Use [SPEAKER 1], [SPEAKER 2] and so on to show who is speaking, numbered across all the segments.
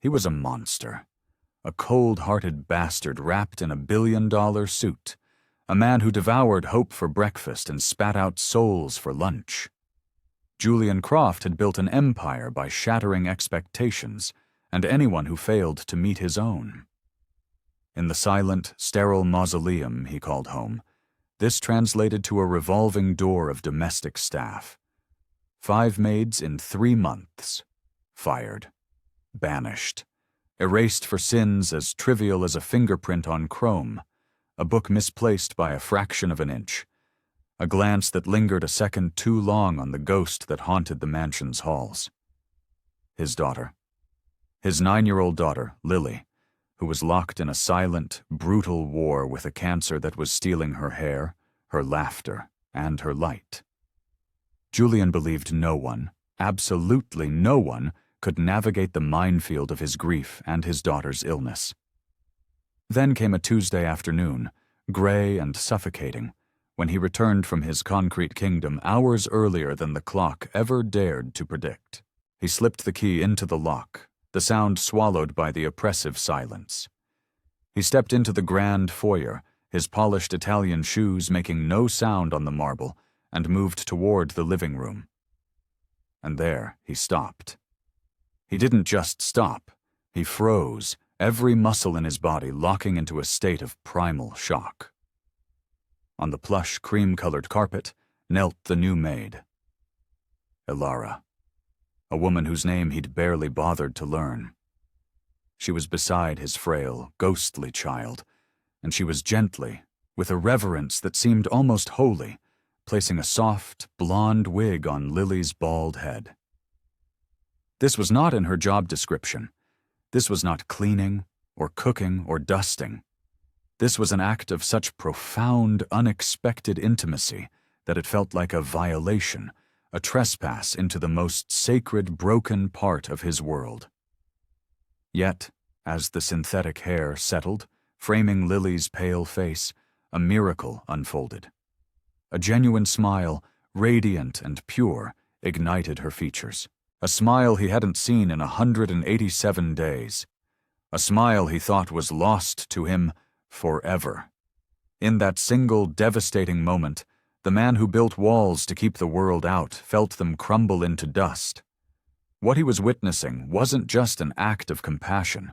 [SPEAKER 1] He was a monster, a cold-hearted bastard wrapped in a billion-dollar suit, a man who devoured hope for breakfast and spat out souls for lunch. Julian Croft had built an empire by shattering expectations and anyone who failed to meet his own. In the silent, sterile mausoleum he called home, this translated to a revolving door of domestic staff. 5 maids in 3 months. Fired. Banished. Erased for sins as trivial as a fingerprint on chrome, a book misplaced by a fraction of an inch, a glance that lingered a second too long on the ghost that haunted the mansion's halls. His daughter. His 9-year-old daughter, Lily, who was locked in a silent, brutal war with a cancer that was stealing her hair, her laughter, and her light. Julian believed no one, absolutely no one, could navigate the minefield of his grief and his daughter's illness. Then came a Tuesday afternoon, gray and suffocating, when he returned from his concrete kingdom hours earlier than the clock ever dared to predict. He slipped the key into the lock, the sound swallowed by the oppressive silence. He stepped into the grand foyer, his polished Italian shoes making no sound on the marble, and moved toward the living room. And there he stopped. He didn't just stop, he froze, every muscle in his body locking into a state of primal shock. On the plush, cream-colored carpet knelt the new maid. Ilara, a woman whose name he'd barely bothered to learn. She was beside his frail, ghostly child, and she was gently, with a reverence that seemed almost holy, placing a soft, blonde wig on Lily's bald head. This was not in her job description. This was not cleaning, or cooking, or dusting. This was an act of such profound, unexpected intimacy that it felt like a violation, a trespass into the most sacred, broken part of his world. Yet, as the synthetic hair settled, framing Lily's pale face, a miracle unfolded. A genuine smile, radiant and pure, ignited her features. A smile he hadn't seen in 187 days. A smile he thought was lost to him forever. In that single devastating moment, the man who built walls to keep the world out felt them crumble into dust. What he was witnessing wasn't just an act of compassion.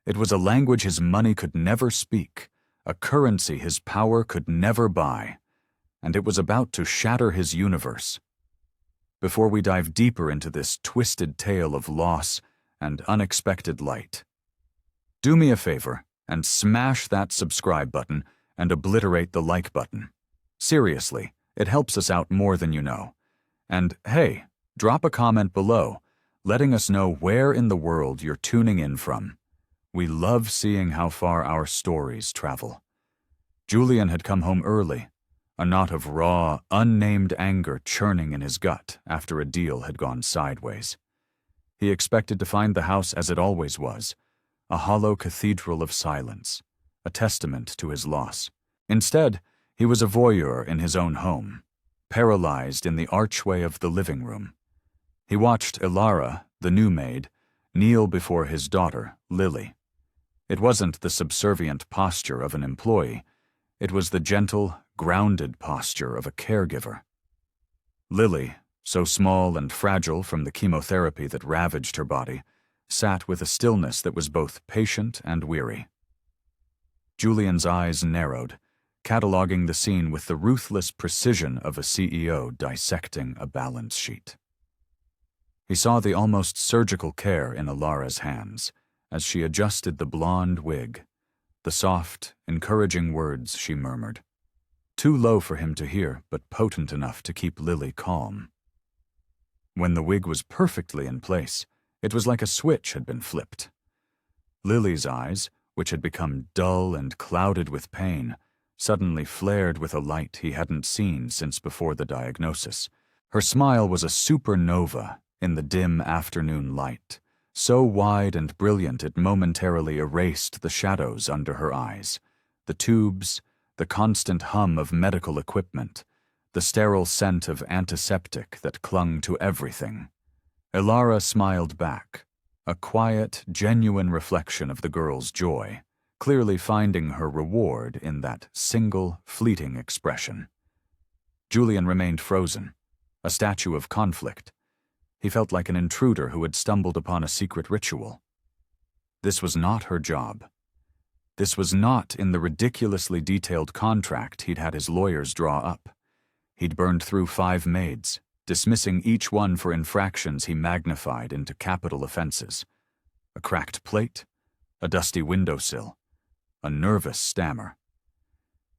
[SPEAKER 1] It was a language his money could never speak, a currency his power could never buy, and it was about to shatter his universe. Before we dive deeper into this twisted tale of loss and unexpected light, do me a favor and smash that subscribe button and obliterate the like button. Seriously, it helps us out more than you know. And hey, drop a comment below, letting us know where in the world you're tuning in from. We love seeing how far our stories travel. Julian had come home early, a knot of raw, unnamed anger churning in his gut after a deal had gone sideways. He expected to find the house as it always was, a hollow cathedral of silence, a testament to his loss. Instead, he was a voyeur in his own home, paralyzed in the archway of the living room. He watched Ilara, the new maid, kneel before his daughter, Lily. It wasn't the subservient posture of an employee. It was the gentle, grounded posture of a caregiver. Lily, so small and fragile from the chemotherapy that ravaged her body, sat with a stillness that was both patient and weary. Julian's eyes narrowed, cataloging the scene with the ruthless precision of a CEO dissecting a balance sheet. He saw the almost surgical care in Ilara's hands as she adjusted the blonde wig, the soft, encouraging words she murmured. Too low for him to hear, but potent enough to keep Lily calm. When the wig was perfectly in place, it was like a switch had been flipped. Lily's eyes, which had become dull and clouded with pain, suddenly flared with a light he hadn't seen since before the diagnosis. Her smile was a supernova in the dim afternoon light, so wide and brilliant it momentarily erased the shadows under her eyes, the tubes, the constant hum of medical equipment, the sterile scent of antiseptic that clung to everything. Ilara smiled back, a quiet, genuine reflection of the girl's joy, clearly finding her reward in that single, fleeting expression. Julian remained frozen, a statue of conflict. He felt like an intruder who had stumbled upon a secret ritual. This was not her job. This was not in the ridiculously detailed contract he'd had his lawyers draw up. He'd burned through 5 maids, dismissing each one for infractions he magnified into capital offenses. A cracked plate, a dusty windowsill, a nervous stammer.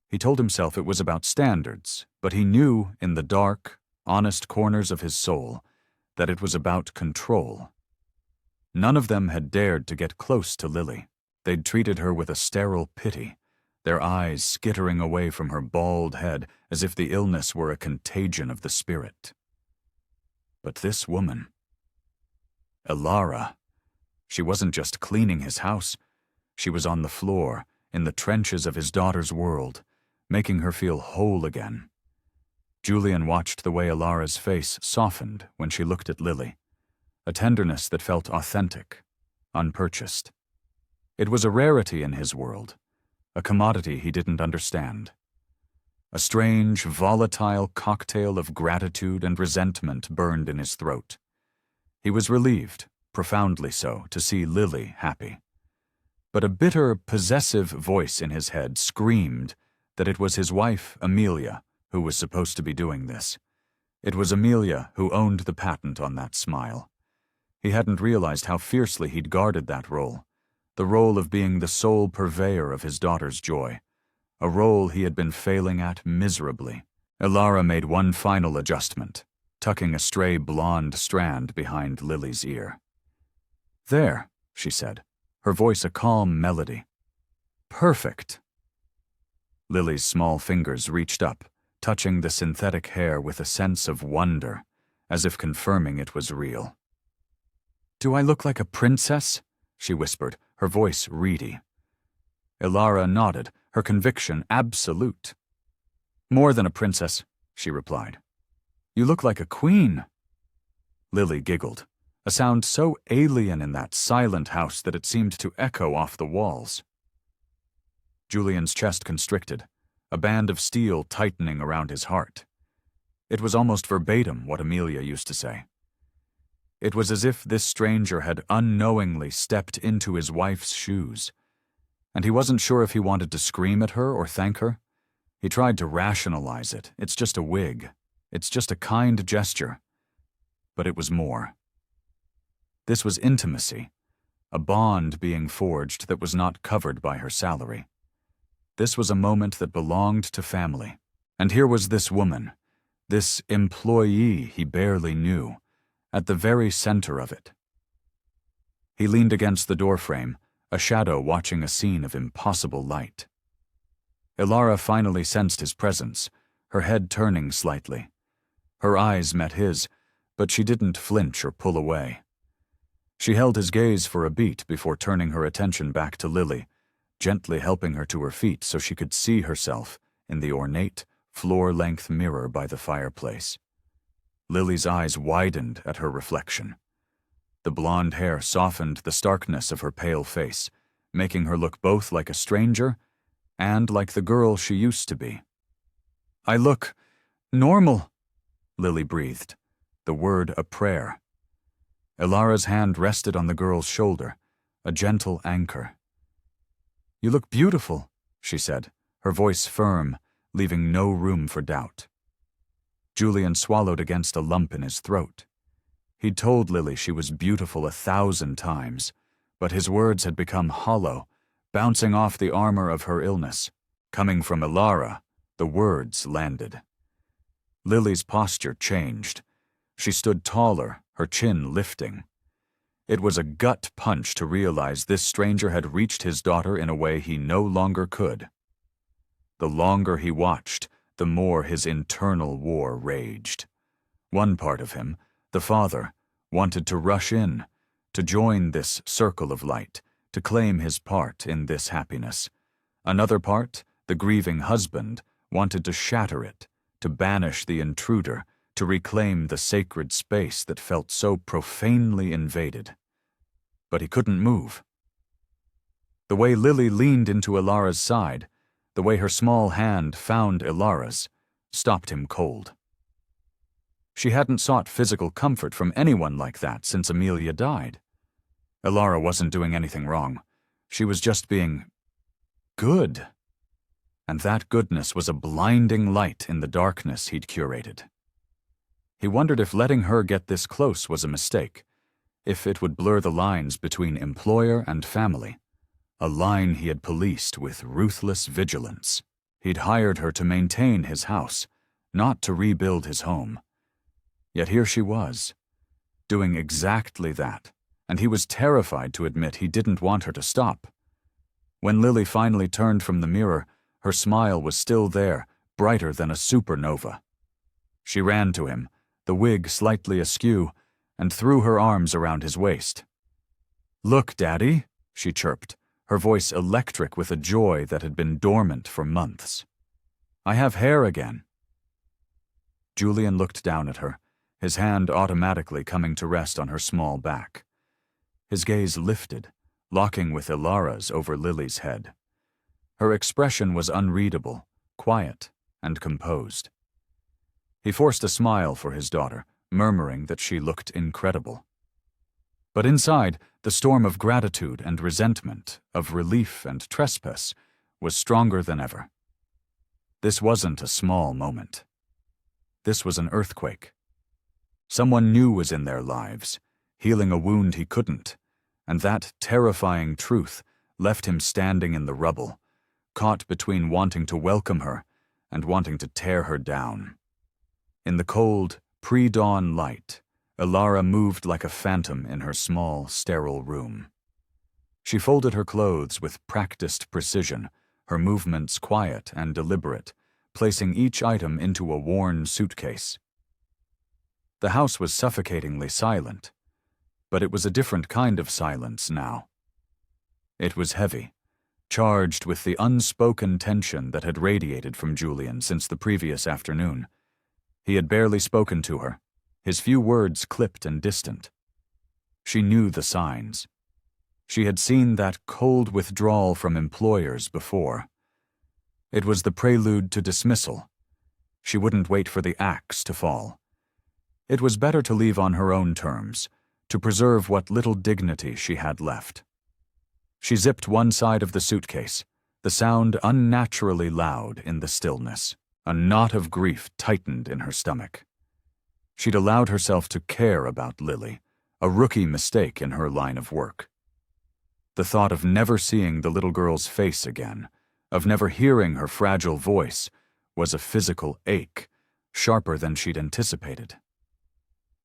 [SPEAKER 1] He told himself it was about standards, but he knew in the dark, honest corners of his soul that it was about control. None of them had dared to get close to Lily. They'd treated her with a sterile pity, their eyes skittering away from her bald head as if the illness were a contagion of the spirit. But this woman, Elara, she wasn't just cleaning his house. She was on the floor, in the trenches of his daughter's world, making her feel whole again. Julian watched the way Elara's face softened when she looked at Lily, a tenderness that felt authentic, unpurchased. It was a rarity in his world, a commodity he didn't understand. A strange, volatile cocktail of gratitude and resentment burned in his throat. He was relieved, profoundly so, to see Lily happy. But a bitter, possessive voice in his head screamed that it was his wife, Amelia, who was supposed to be doing this. It was Amelia who owned the patent on that smile. He hadn't realized how fiercely he'd guarded that role, the role of being the sole purveyor of his daughter's joy, a role he had been failing at miserably. Elara made one final adjustment, tucking a stray blonde strand behind Lily's ear. "There," she said, her voice a calm melody. "Perfect." Lily's small fingers reached up, touching the synthetic hair with a sense of wonder, as if confirming it was real. "Do I look like a princess?" she whispered, her voice reedy. Elara nodded, her conviction absolute. "More than a princess," she replied. "You look like a queen." Lily giggled, a sound so alien in that silent house that it seemed to echo off the walls. Julian's chest constricted, a band of steel tightening around his heart. It was almost verbatim what Amelia used to say. It was as if this stranger had unknowingly stepped into his wife's shoes, and he wasn't sure if he wanted to scream at her or thank her. He tried to rationalize it. It's just a wig. It's just a kind gesture. But it was more. This was intimacy, a bond being forged that was not covered by her salary. This was a moment that belonged to family. And here was this woman, this employee he barely knew, at the very center of it. He leaned against the doorframe, a shadow watching a scene of impossible light. Elara finally sensed his presence, her head turning slightly. Her eyes met his, but she didn't flinch or pull away. She held his gaze for a beat before turning her attention back to Lily, gently helping her to her feet so she could see herself in the ornate, floor-length mirror by the fireplace. Lily's eyes widened at her reflection. The blonde hair softened the starkness of her pale face, making her look both like a stranger and like the girl she used to be. "I look normal," Lily breathed, the word a prayer. Elara's hand rested on the girl's shoulder, a gentle anchor. "You look beautiful," she said, her voice firm, leaving no room for doubt. Julian swallowed against a lump in his throat. He'd told Lily she was beautiful 1,000 times, but his words had become hollow, bouncing off the armor of her illness. Coming from Elara, the words landed. Lily's posture changed. She stood taller, her chin lifting. It was a gut punch to realize this stranger had reached his daughter in a way he no longer could. The longer he watched, the more his internal war raged. One part of him, the father, wanted to rush in, to join this circle of light, to claim his part in this happiness. Another part, the grieving husband, wanted to shatter it, to banish the intruder, to reclaim the sacred space that felt so profanely invaded. but he couldn't move. The way Lily leaned into Ilara's side, the way her small hand found Ilara's, stopped him cold. She hadn't sought physical comfort from anyone like that since Amelia died. Ilara wasn't doing anything wrong. She was just being good. And that goodness was a blinding light in the darkness he'd curated. He wondered if letting her get this close was a mistake, if it would blur the lines between employer and family, a line he had policed with ruthless vigilance. He'd hired her to maintain his house, not to rebuild his home. Yet here she was, doing exactly that, and he was terrified to admit he didn't want her to stop. When Lily finally turned from the mirror, her smile was still there, brighter than a supernova. She ran to him, the wig slightly askew, and threw her arms around his waist. "Look, Daddy," she chirped, her voice electric with a joy that had been dormant for months. "I have hair again." Julian looked down at her, his hand automatically coming to rest on her small back. His gaze lifted, locking with Ilara's over Lily's head. Her expression was unreadable, quiet, and composed. He forced a smile for his daughter, murmuring that she looked incredible. But inside, the storm of gratitude and resentment, of relief and trespass, was stronger than ever. This wasn't a small moment. This was an earthquake. Someone new was in their lives, healing a wound he couldn't, and that terrifying truth left him standing in the rubble, caught between wanting to welcome her and wanting to tear her down. In the cold, pre-dawn light, Ilara moved like a phantom in her small, sterile room. She folded her clothes with practiced precision, her movements quiet and deliberate, placing each item into a worn suitcase. The house was suffocatingly silent, but it was a different kind of silence now. It was heavy, charged with the unspoken tension that had radiated from Julian since the previous afternoon. He had barely spoken to her, his few words clipped and distant. She knew the signs. She had seen that cold withdrawal from employers before. It was the prelude to dismissal. She wouldn't wait for the axe to fall. It was better to leave on her own terms, to preserve what little dignity she had left. She zipped one side of the suitcase, the sound unnaturally loud in the stillness. A knot of grief tightened in her stomach. She'd allowed herself to care about Lily, a rookie mistake in her line of work. The thought of never seeing the little girl's face again, of never hearing her fragile voice, was a physical ache, sharper than she'd anticipated.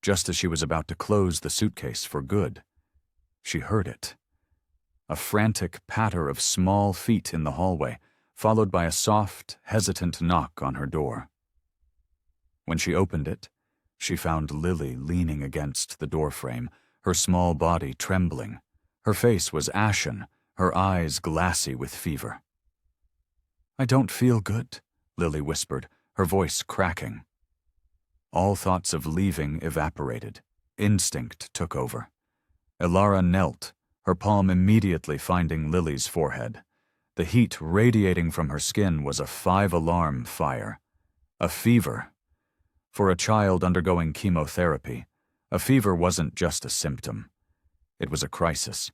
[SPEAKER 1] Just as she was about to close the suitcase for good, she heard it. A frantic patter of small feet in the hallway, followed by a soft, hesitant knock on her door. When she opened it, she found Lily leaning against the doorframe, her small body trembling. Her face was ashen, her eyes glassy with fever. "I don't feel good," Lily whispered, her voice cracking. All thoughts of leaving evaporated. Instinct took over. Ilara knelt, her palm immediately finding Lily's forehead. The heat radiating from her skin was a 5-alarm fire. A fever. For a child undergoing chemotherapy, a fever wasn't just a symptom. It was a crisis.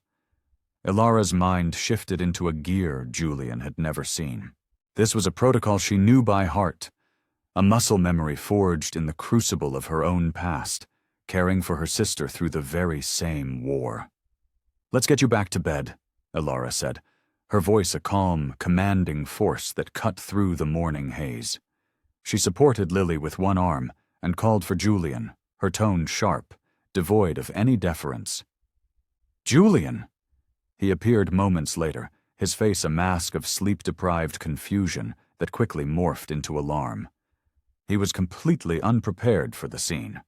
[SPEAKER 1] Ilara's mind shifted into a gear Julian had never seen. This was a protocol she knew by heart, a muscle memory forged in the crucible of her own past, caring for her sister through the very same war. "Let's get you back to bed," Ilara said, her voice a calm, commanding force that cut through the morning haze. She supported Lily with one arm and called for Julian, her tone sharp, devoid of any deference. "Julian!" He appeared moments later, his face a mask of sleep-deprived confusion that quickly morphed into alarm. He was completely unprepared for the scene.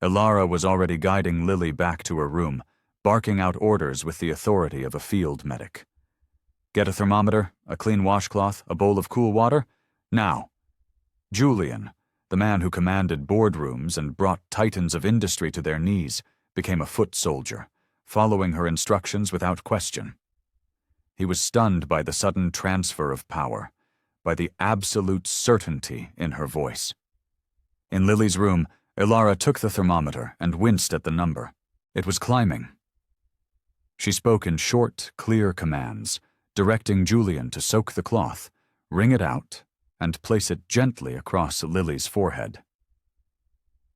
[SPEAKER 1] Ilara was already guiding Lily back to her room, barking out orders with the authority of a field medic. "Get a thermometer, a clean washcloth, a bowl of cool water? Now!" Julian, the man who commanded boardrooms and brought titans of industry to their knees, became a foot soldier, following her instructions without question. He was stunned by the sudden transfer of power, by the absolute certainty in her voice. In Lily's room, Ilara took the thermometer and winced at the number. It was climbing. She spoke in short, clear commands, directing Julian to soak the cloth, wring it out, and place it gently across Lily's forehead.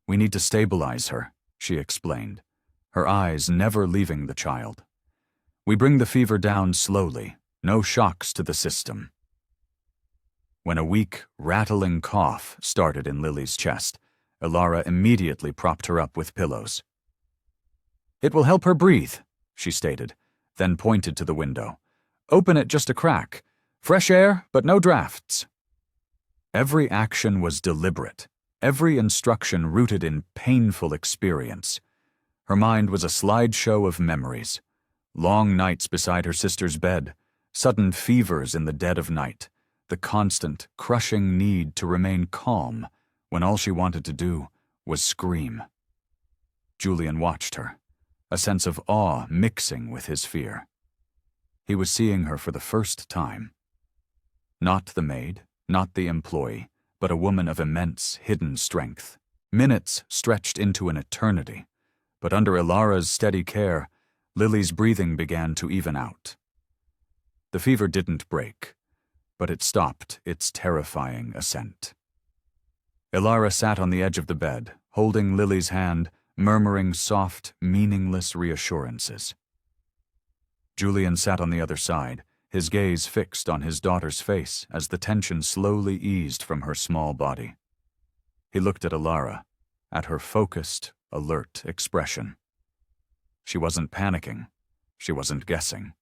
[SPEAKER 1] "We need to stabilize her," she explained, her eyes never leaving the child. "We bring the fever down slowly, no shocks to the system." When a weak, rattling cough started in Lily's chest, Ilara immediately propped her up with pillows. "It will help her breathe," she stated, then pointed to the window. "Open it just a crack. Fresh air, but no drafts." Every action was deliberate, every instruction rooted in painful experience. Her mind was a slideshow of memories. Long nights beside her sister's bed, sudden fevers in the dead of night, the constant, crushing need to remain calm when all she wanted to do was scream. Julian watched her, a sense of awe mixing with his fear. He was seeing her for the first time. Not the maid, not the employee, but a woman of immense, hidden strength. Minutes stretched into an eternity, but under Ilara's steady care, Lily's breathing began to even out. The fever didn't break, but it stopped its terrifying ascent. Ilara sat on the edge of the bed, holding Lily's hand, murmuring soft, meaningless reassurances. Julian sat on the other side, his gaze fixed on his daughter's face as the tension slowly eased from her small body. He looked at Ilara, at her focused, alert expression. She wasn't panicking. She wasn't guessing.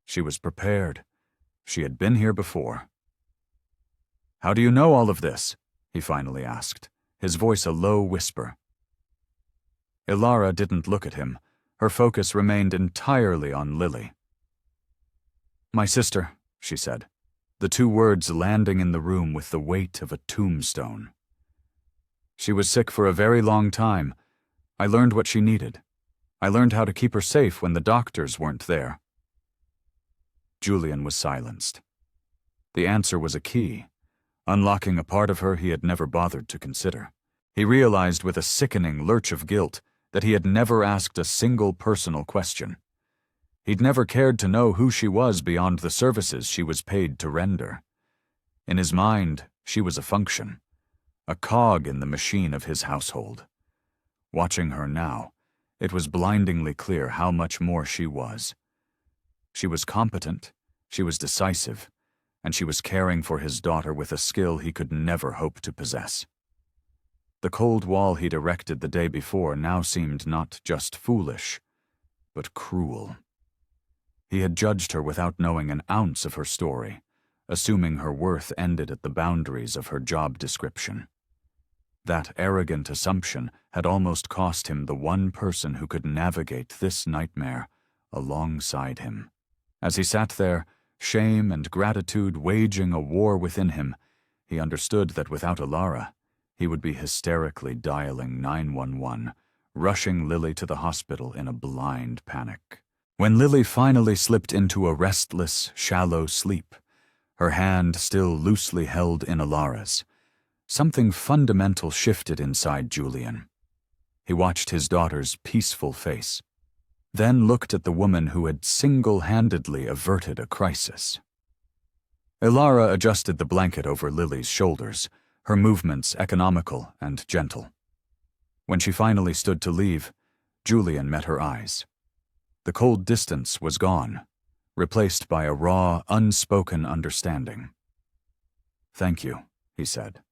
[SPEAKER 1] She was prepared. She had been here before. "How do you know all of this?" he finally asked, his voice a low whisper. Ilara didn't look at him. Her focus remained entirely on Lily. "My sister," she said, the two words landing in the room with the weight of a tombstone. "She was sick for a very long time. I learned what she needed. I learned how to keep her safe when the doctors weren't there." Julian was silenced. The answer was a key, unlocking a part of her he had never bothered to consider. He realized with a sickening lurch of guilt that he had never asked a single personal question. He'd never cared to know who she was beyond the services she was paid to render. In his mind, she was a function, a cog in the machine of his household. Watching her now, it was blindingly clear how much more she was. She was competent, she was decisive, and she was caring for his daughter with a skill he could never hope to possess. The cold wall he'd erected the day before now seemed not just foolish, but cruel. He had judged her without knowing an ounce of her story, assuming her worth ended at the boundaries of her job description. That arrogant assumption had almost cost him the one person who could navigate this nightmare alongside him. As he sat there, shame and gratitude waging a war within him, he understood that without Ilara, he would be hysterically dialing 911, rushing Lily to the hospital in a blind panic. When Lily finally slipped into a restless, shallow sleep, her hand still loosely held in Ilara's, something fundamental shifted inside Julian. He watched his daughter's peaceful face, then looked at the woman who had single-handedly averted a crisis. Ilara adjusted the blanket over Lily's shoulders, her movements economical and gentle. When she finally stood to leave, Julian met her eyes. The cold distance was gone, replaced by a raw, unspoken understanding. "Thank you," he said,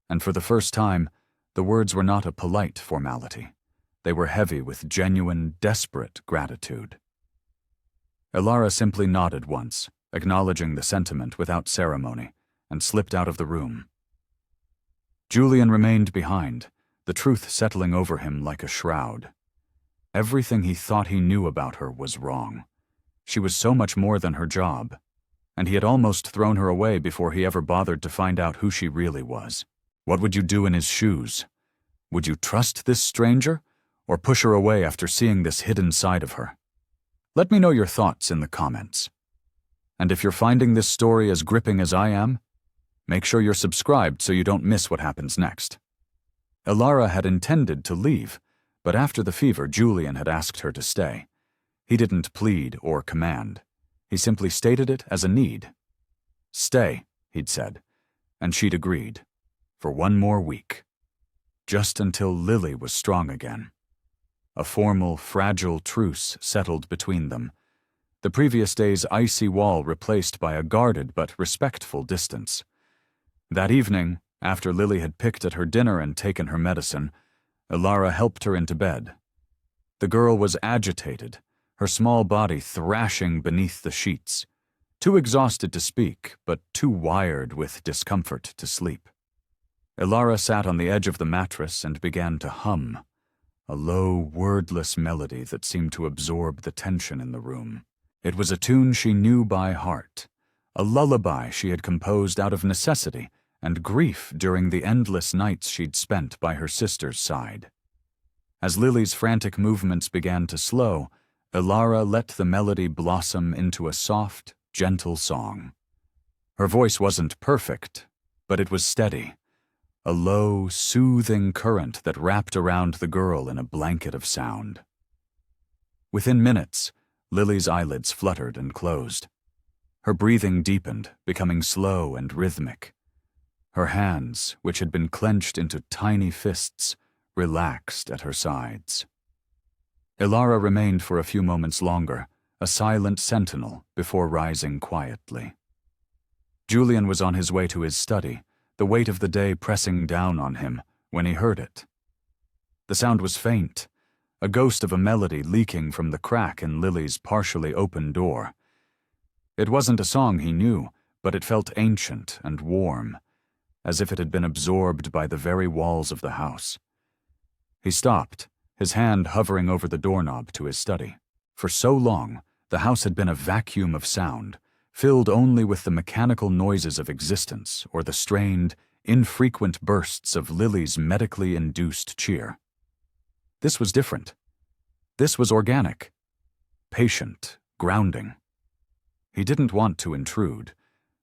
[SPEAKER 1] and for the first time, the words were not a polite formality. They were heavy with genuine, desperate gratitude. Ilara simply nodded once, acknowledging the sentiment without ceremony, and slipped out of the room. Julian remained behind, the truth settling over him like a shroud. Everything he thought he knew about her was wrong. She was so much more than her job, and he had almost thrown her away before he ever bothered to find out who she really was. What would you do in his shoes? Would you trust this stranger, or push her away after seeing this hidden side of her? Let me know your thoughts in the comments. And if you're finding this story as gripping as I am, make sure you're subscribed so you don't miss what happens next. Elara had intended to leave, but after the fever, Julian had asked her to stay. He didn't plead or command. He simply stated it as a need. Stay, he'd said, and she'd agreed, for one more week. Just until Lily was strong again. A formal, fragile truce settled between them, the previous day's icy wall replaced by a guarded but respectful distance. That evening, after Lily had picked at her dinner and taken her medicine, Elara helped her into bed. The girl was agitated, her small body thrashing beneath the sheets, too exhausted to speak, but too wired with discomfort to sleep. Elara sat on the edge of the mattress and began to hum, a low, wordless melody that seemed to absorb the tension in the room. It was a tune she knew by heart, a lullaby she had composed out of necessity and grief during the endless nights she'd spent by her sister's side. As Lily's frantic movements began to slow, Elara let the melody blossom into a soft, gentle song. Her voice wasn't perfect, but it was steady, a low, soothing current that wrapped around the girl in a blanket of sound. Within minutes, Lily's eyelids fluttered and closed. Her breathing deepened, becoming slow and rhythmic. Her hands, which had been clenched into tiny fists, relaxed at her sides. Elara remained for a few moments longer, a silent sentinel, before rising quietly. Julian was on his way to his study, the weight of the day pressing down on him, when he heard it. The sound was faint, a ghost of a melody leaking from the crack in Lily's partially open door. It wasn't a song he knew, but it felt ancient and warm, as if it had been absorbed by the very walls of the house. He stopped, his hand hovering over the doorknob to his study. For so long, the house had been a vacuum of sound, filled only with the mechanical noises of existence or the strained, infrequent bursts of Lily's medically induced cheer. This was different. This was organic, patient, grounding. He didn't want to intrude,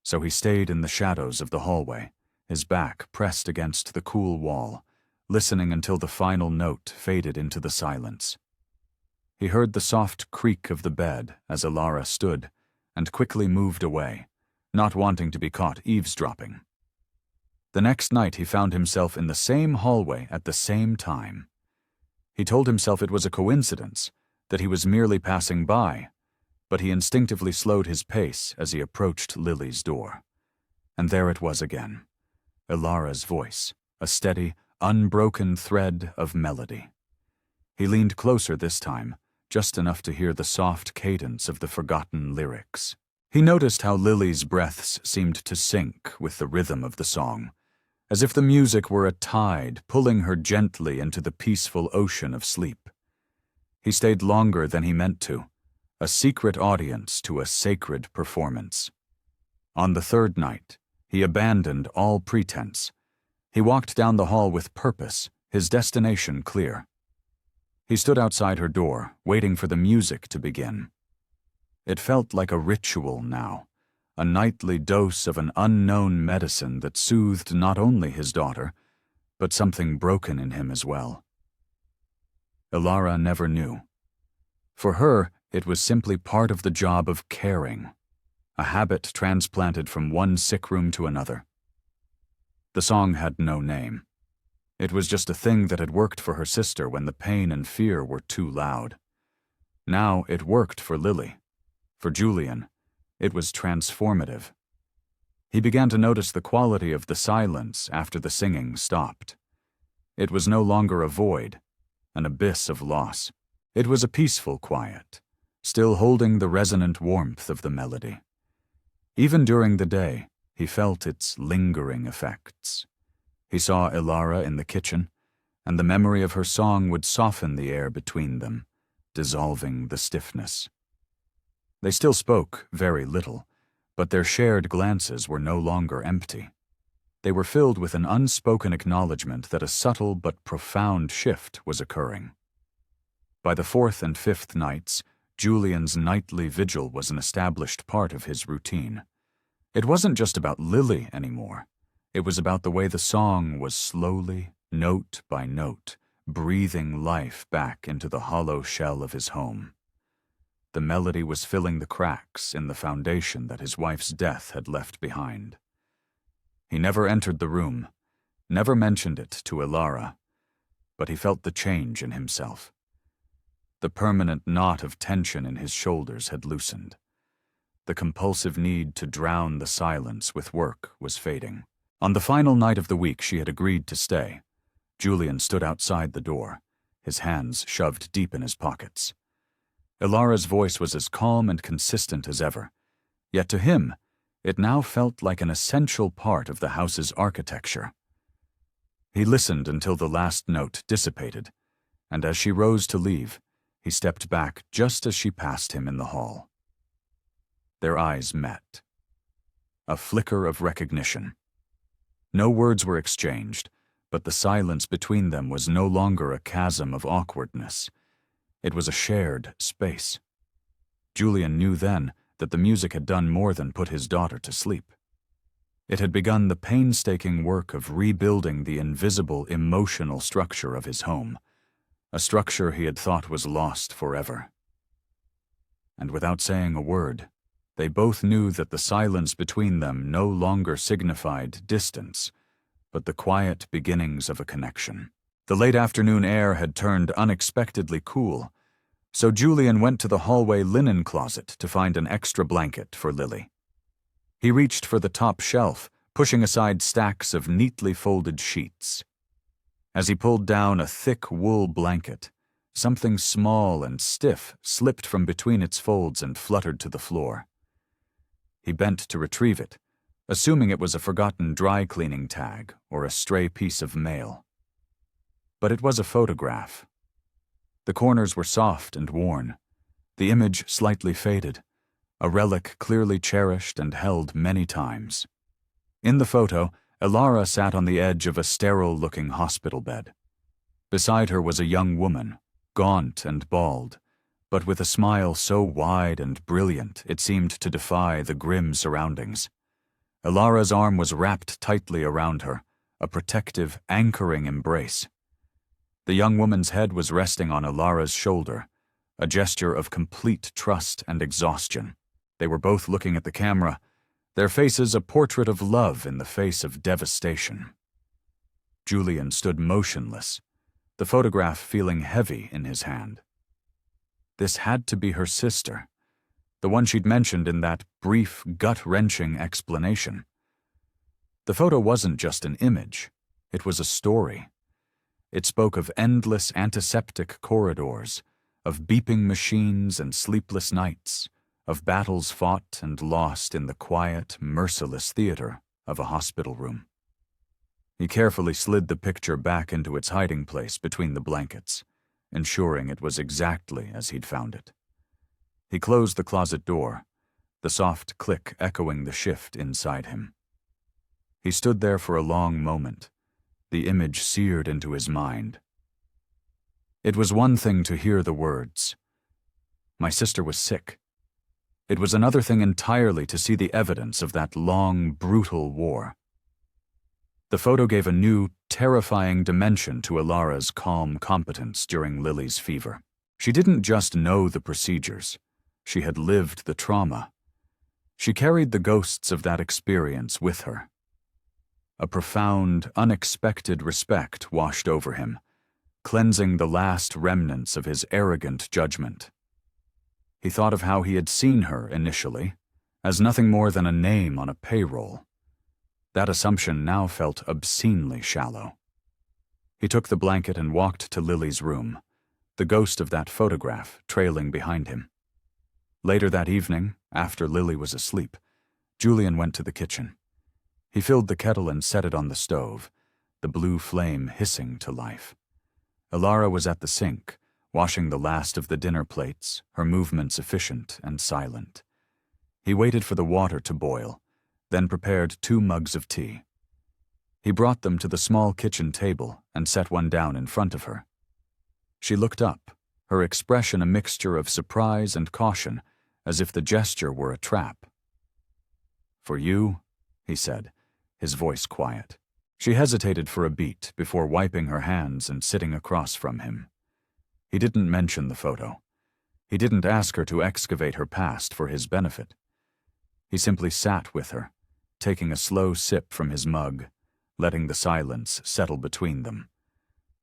[SPEAKER 1] so he stayed in the shadows of the hallway, his back pressed against the cool wall, listening until the final note faded into the silence. He heard the soft creak of the bed as Elara stood, and quickly moved away, not wanting to be caught eavesdropping. The next night he found himself in the same hallway at the same time. He told himself it was a coincidence, that he was merely passing by, but he instinctively slowed his pace as he approached Lily's door. And there it was again, Elara's voice, a steady, unbroken thread of melody. He leaned closer this time, just enough to hear the soft cadence of the forgotten lyrics. He noticed how Lily's breaths seemed to sync with the rhythm of the song, as if the music were a tide pulling her gently into the peaceful ocean of sleep. He stayed longer than he meant to, a secret audience to a sacred performance. On the third night, he abandoned all pretense. He walked down the hall with purpose, his destination clear. He stood outside her door, waiting for the music to begin. It felt like a ritual now, a nightly dose of an unknown medicine that soothed not only his daughter, but something broken in him as well. Elara never knew. For her, it was simply part of the job of caring, a habit transplanted from one sick room to another. The song had no name. It was just a thing that had worked for her sister when the pain and fear were too loud. Now it worked for Lily. For Julian, it was transformative. He began to notice the quality of the silence after the singing stopped. It was no longer a void, an abyss of loss. It was a peaceful quiet, still holding the resonant warmth of the melody. Even during the day, he felt its lingering effects. He saw Elara in the kitchen, and the memory of her song would soften the air between them, dissolving the stiffness. They still spoke very little, but their shared glances were no longer empty. They were filled with an unspoken acknowledgement that a subtle but profound shift was occurring. By the fourth and fifth nights, Julian's nightly vigil was an established part of his routine. It wasn't just about Lily anymore. It was about the way the song was slowly, note by note, breathing life back into the hollow shell of his home. The melody was filling the cracks in the foundation that his wife's death had left behind. He never entered the room, never mentioned it to Ilara, but he felt the change in himself. The permanent knot of tension in his shoulders had loosened. The compulsive need to drown the silence with work was fading. On the final night of the week she had agreed to stay, Julian stood outside the door, his hands shoved deep in his pockets. Ilara's voice was as calm and consistent as ever, yet to him, it now felt like an essential part of the house's architecture. He listened until the last note dissipated, and as she rose to leave, he stepped back just as she passed him in the hall. Their eyes met. A flicker of recognition. No words were exchanged, but the silence between them was no longer a chasm of awkwardness. It was a shared space. Julian knew then that the music had done more than put his daughter to sleep. It had begun the painstaking work of rebuilding the invisible emotional structure of his home, a structure he had thought was lost forever. And without saying a word, they both knew that the silence between them no longer signified distance, but the quiet beginnings of a connection. The late afternoon air had turned unexpectedly cool, so Julian went to the hallway linen closet to find an extra blanket for Lily. He reached for the top shelf, pushing aside stacks of neatly folded sheets. As he pulled down a thick wool blanket, something small and stiff slipped from between its folds and fluttered to the floor. He bent to retrieve it, assuming it was a forgotten dry cleaning tag or a stray piece of mail. But it was a photograph. The corners were soft and worn, the image slightly faded, a relic clearly cherished and held many times. In the photo, Ilara sat on the edge of a sterile-looking hospital bed. Beside her was a young woman, gaunt and bald, but with a smile so wide and brilliant it seemed to defy the grim surroundings. Ilara's arm was wrapped tightly around her, a protective, anchoring embrace. The young woman's head was resting on Ilara's shoulder, a gesture of complete trust and exhaustion. They were both looking at the camera, their faces a portrait of love in the face of devastation. Julian stood motionless, the photograph feeling heavy in his hand. This had to be her sister, the one she'd mentioned in that brief, gut-wrenching explanation. The photo wasn't just an image, it was a story. It spoke of endless antiseptic corridors, of beeping machines and sleepless nights, of battles fought and lost in the quiet, merciless theater of a hospital room. He carefully slid the picture back into its hiding place between the blankets, ensuring it was exactly as he'd found it. He closed the closet door, the soft click echoing the shift inside him. He stood there for a long moment, the image seared into his mind. It was one thing to hear the words, "My sister was sick." It was another thing entirely to see the evidence of that long, brutal war. The photo gave a new, terrifying dimension to Ilara's calm competence during Lily's fever. She didn't just know the procedures. She had lived the trauma. She carried the ghosts of that experience with her. A profound, unexpected respect washed over him, cleansing the last remnants of his arrogant judgment. He thought of how he had seen her initially, as nothing more than a name on a payroll. That assumption now felt obscenely shallow. He took the blanket and walked to Lily's room, the ghost of that photograph trailing behind him. Later that evening, after Lily was asleep, Julian went to the kitchen. He filled the kettle and set it on the stove, the blue flame hissing to life. Ilara was at the sink, washing the last of the dinner plates, her movements efficient and silent. He waited for the water to boil, then prepared 2 mugs of tea. He brought them to the small kitchen table and set one down in front of her. She looked up, her expression a mixture of surprise and caution, as if the gesture were a trap. "For you?" he said, his voice quiet. She hesitated for a beat before wiping her hands and sitting across from him. He didn't mention the photo. He didn't ask her to excavate her past for his benefit. He simply sat with her, taking a slow sip from his mug, letting the silence settle between them.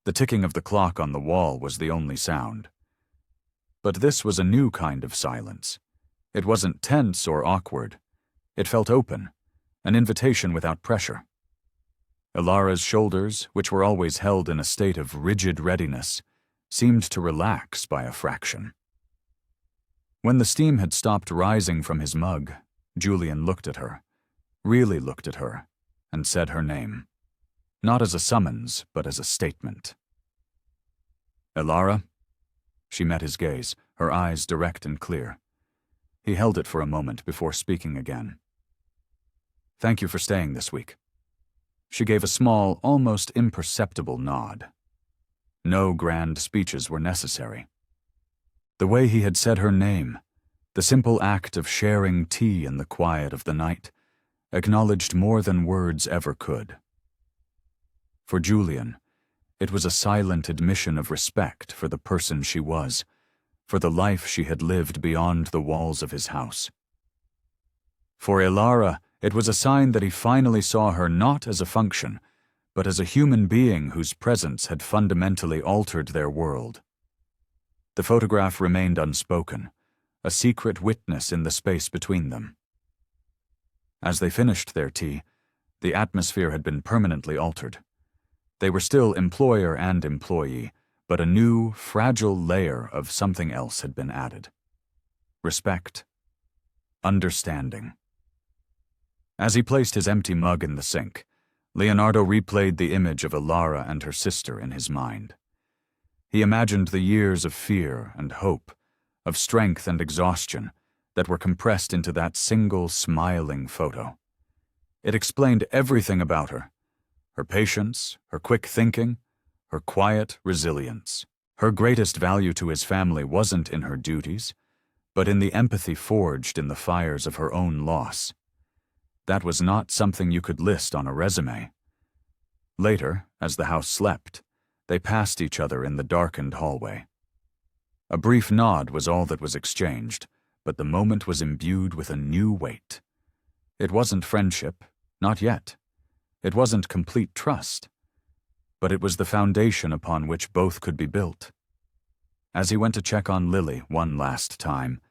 [SPEAKER 1] The ticking of the clock on the wall was the only sound. But this was a new kind of silence. It wasn't tense or awkward. It felt open, an invitation without pressure. Ilara's shoulders, which were always held in a state of rigid readiness, seemed to relax by a fraction. When the steam had stopped rising from his mug, Julian looked at her, really looked at her, and said her name. Not as a summons, but as a statement. "Ilara?" She met his gaze, her eyes direct and clear. He held it for a moment before speaking again. "Thank you for staying this week." She gave a small, almost imperceptible nod. No grand speeches were necessary. The way he had said her name, the simple act of sharing tea in the quiet of the night, acknowledged more than words ever could. For Julian, it was a silent admission of respect for the person she was, for the life she had lived beyond the walls of his house. For Ilara, it was a sign that he finally saw her not as a function, but as a human being whose presence had fundamentally altered their world. The photograph remained unspoken, a secret witness in the space between them. As they finished their tea, the atmosphere had been permanently altered. They were still employer and employee, but a new, fragile layer of something else had been added. Respect. Understanding. As he placed his empty mug in the sink, Leonardo replayed the image of Ilara and her sister in his mind. He imagined the years of fear and hope, of strength and exhaustion, that were compressed into that single smiling photo. It explained everything about her: her patience, her quick thinking, her quiet resilience. Her greatest value to his family wasn't in her duties, but in the empathy forged in the fires of her own loss. That was not something you could list on a resume. Later, as the house slept, they passed each other in the darkened hallway. A brief nod was all that was exchanged, but the moment was imbued with a new weight. It wasn't friendship, not yet. It wasn't complete trust. But it was the foundation upon which both could be built. As he went to check on Lily one last time,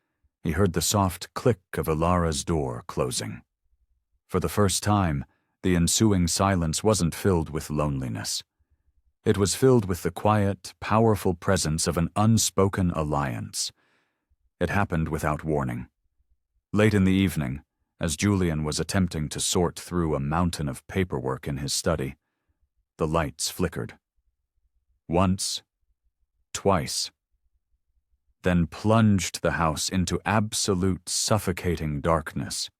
[SPEAKER 1] he heard the soft click of Ilara's door closing. For the first time, the ensuing silence wasn't filled with loneliness. It was filled with the quiet, powerful presence of an unspoken alliance. It happened without warning. Late in the evening, as Julian was attempting to sort through a mountain of paperwork in his study, the lights flickered. Once, twice, then plunged the house into absolute suffocating darkness.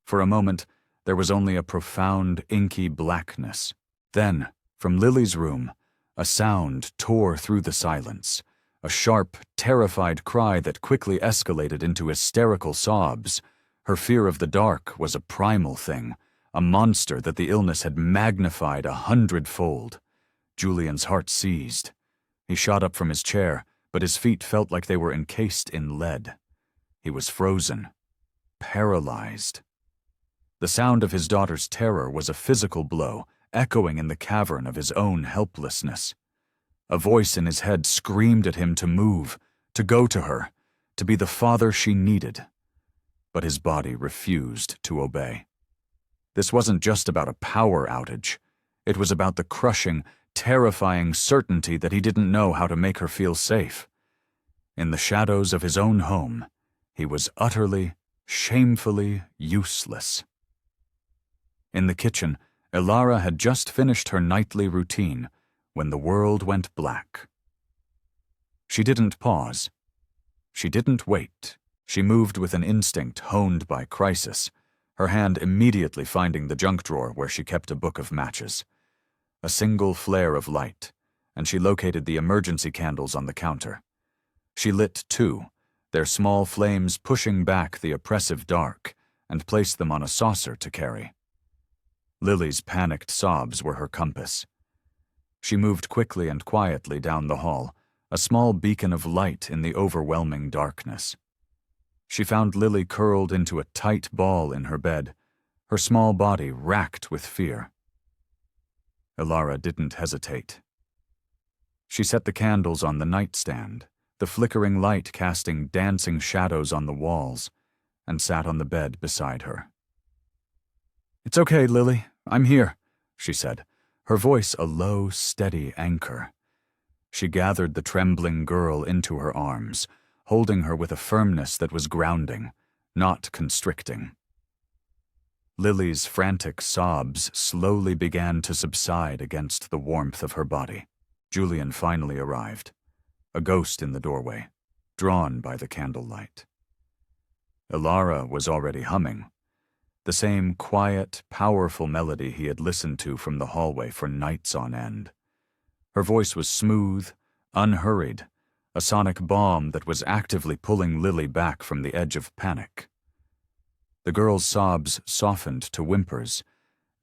[SPEAKER 1] For a moment, there was only a profound, inky blackness. Then, from Lily's room, a sound tore through the silence, a sharp, terrified cry that quickly escalated into hysterical sobs. Her fear of the dark was a primal thing, a monster that the illness had magnified 100-fold. Julian's heart seized. He shot up from his chair, but his feet felt like they were encased in lead. He was frozen, paralyzed. The sound of his daughter's terror was a physical blow, echoing in the cavern of his own helplessness. A voice in his head screamed at him to move, to go to her, to be the father she needed. But his body refused to obey. This wasn't just about a power outage. It was about the crushing, terrifying certainty that he didn't know how to make her feel safe. In the shadows of his own home, he was utterly, shamefully useless. In the kitchen, Ilara had just finished her nightly routine when the world went black. She didn't pause. She didn't wait. She moved with an instinct honed by crisis, her hand immediately finding the junk drawer where she kept a book of matches. A single flare of light, and she located the emergency candles on the counter. She lit two, their small flames pushing back the oppressive dark, and placed them on a saucer to carry. Lily's panicked sobs were her compass. She moved quickly and quietly down the hall, a small beacon of light in the overwhelming darkness. She found Lily curled into a tight ball in her bed, her small body racked with fear. Ilara didn't hesitate. She set the candles on the nightstand, the flickering light casting dancing shadows on the walls, and sat on the bed beside her. "It's okay, Lily. I'm here," she said, her voice a low, steady anchor. She gathered the trembling girl into her arms, holding her with a firmness that was grounding, not constricting. Lily's frantic sobs slowly began to subside against the warmth of her body. Julian finally arrived, a ghost in the doorway, drawn by the candlelight. Ilara was already humming, the same quiet, powerful melody he had listened to from the hallway for nights on end. Her voice was smooth, unhurried, a sonic bomb that was actively pulling Lily back from the edge of panic. The girl's sobs softened to whimpers,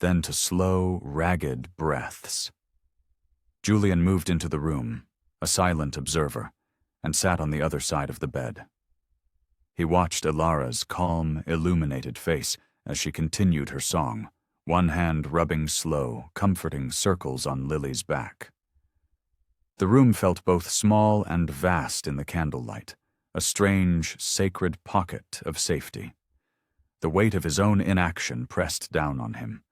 [SPEAKER 1] then to slow, ragged breaths. Julian moved into the room, a silent observer, and sat on the other side of the bed. He watched Ilara's calm, illuminated face as she continued her song, one hand rubbing slow, comforting circles on Lily's back. The room felt both small and vast in the candlelight, a strange, sacred pocket of safety. The weight of his own inaction pressed down on him.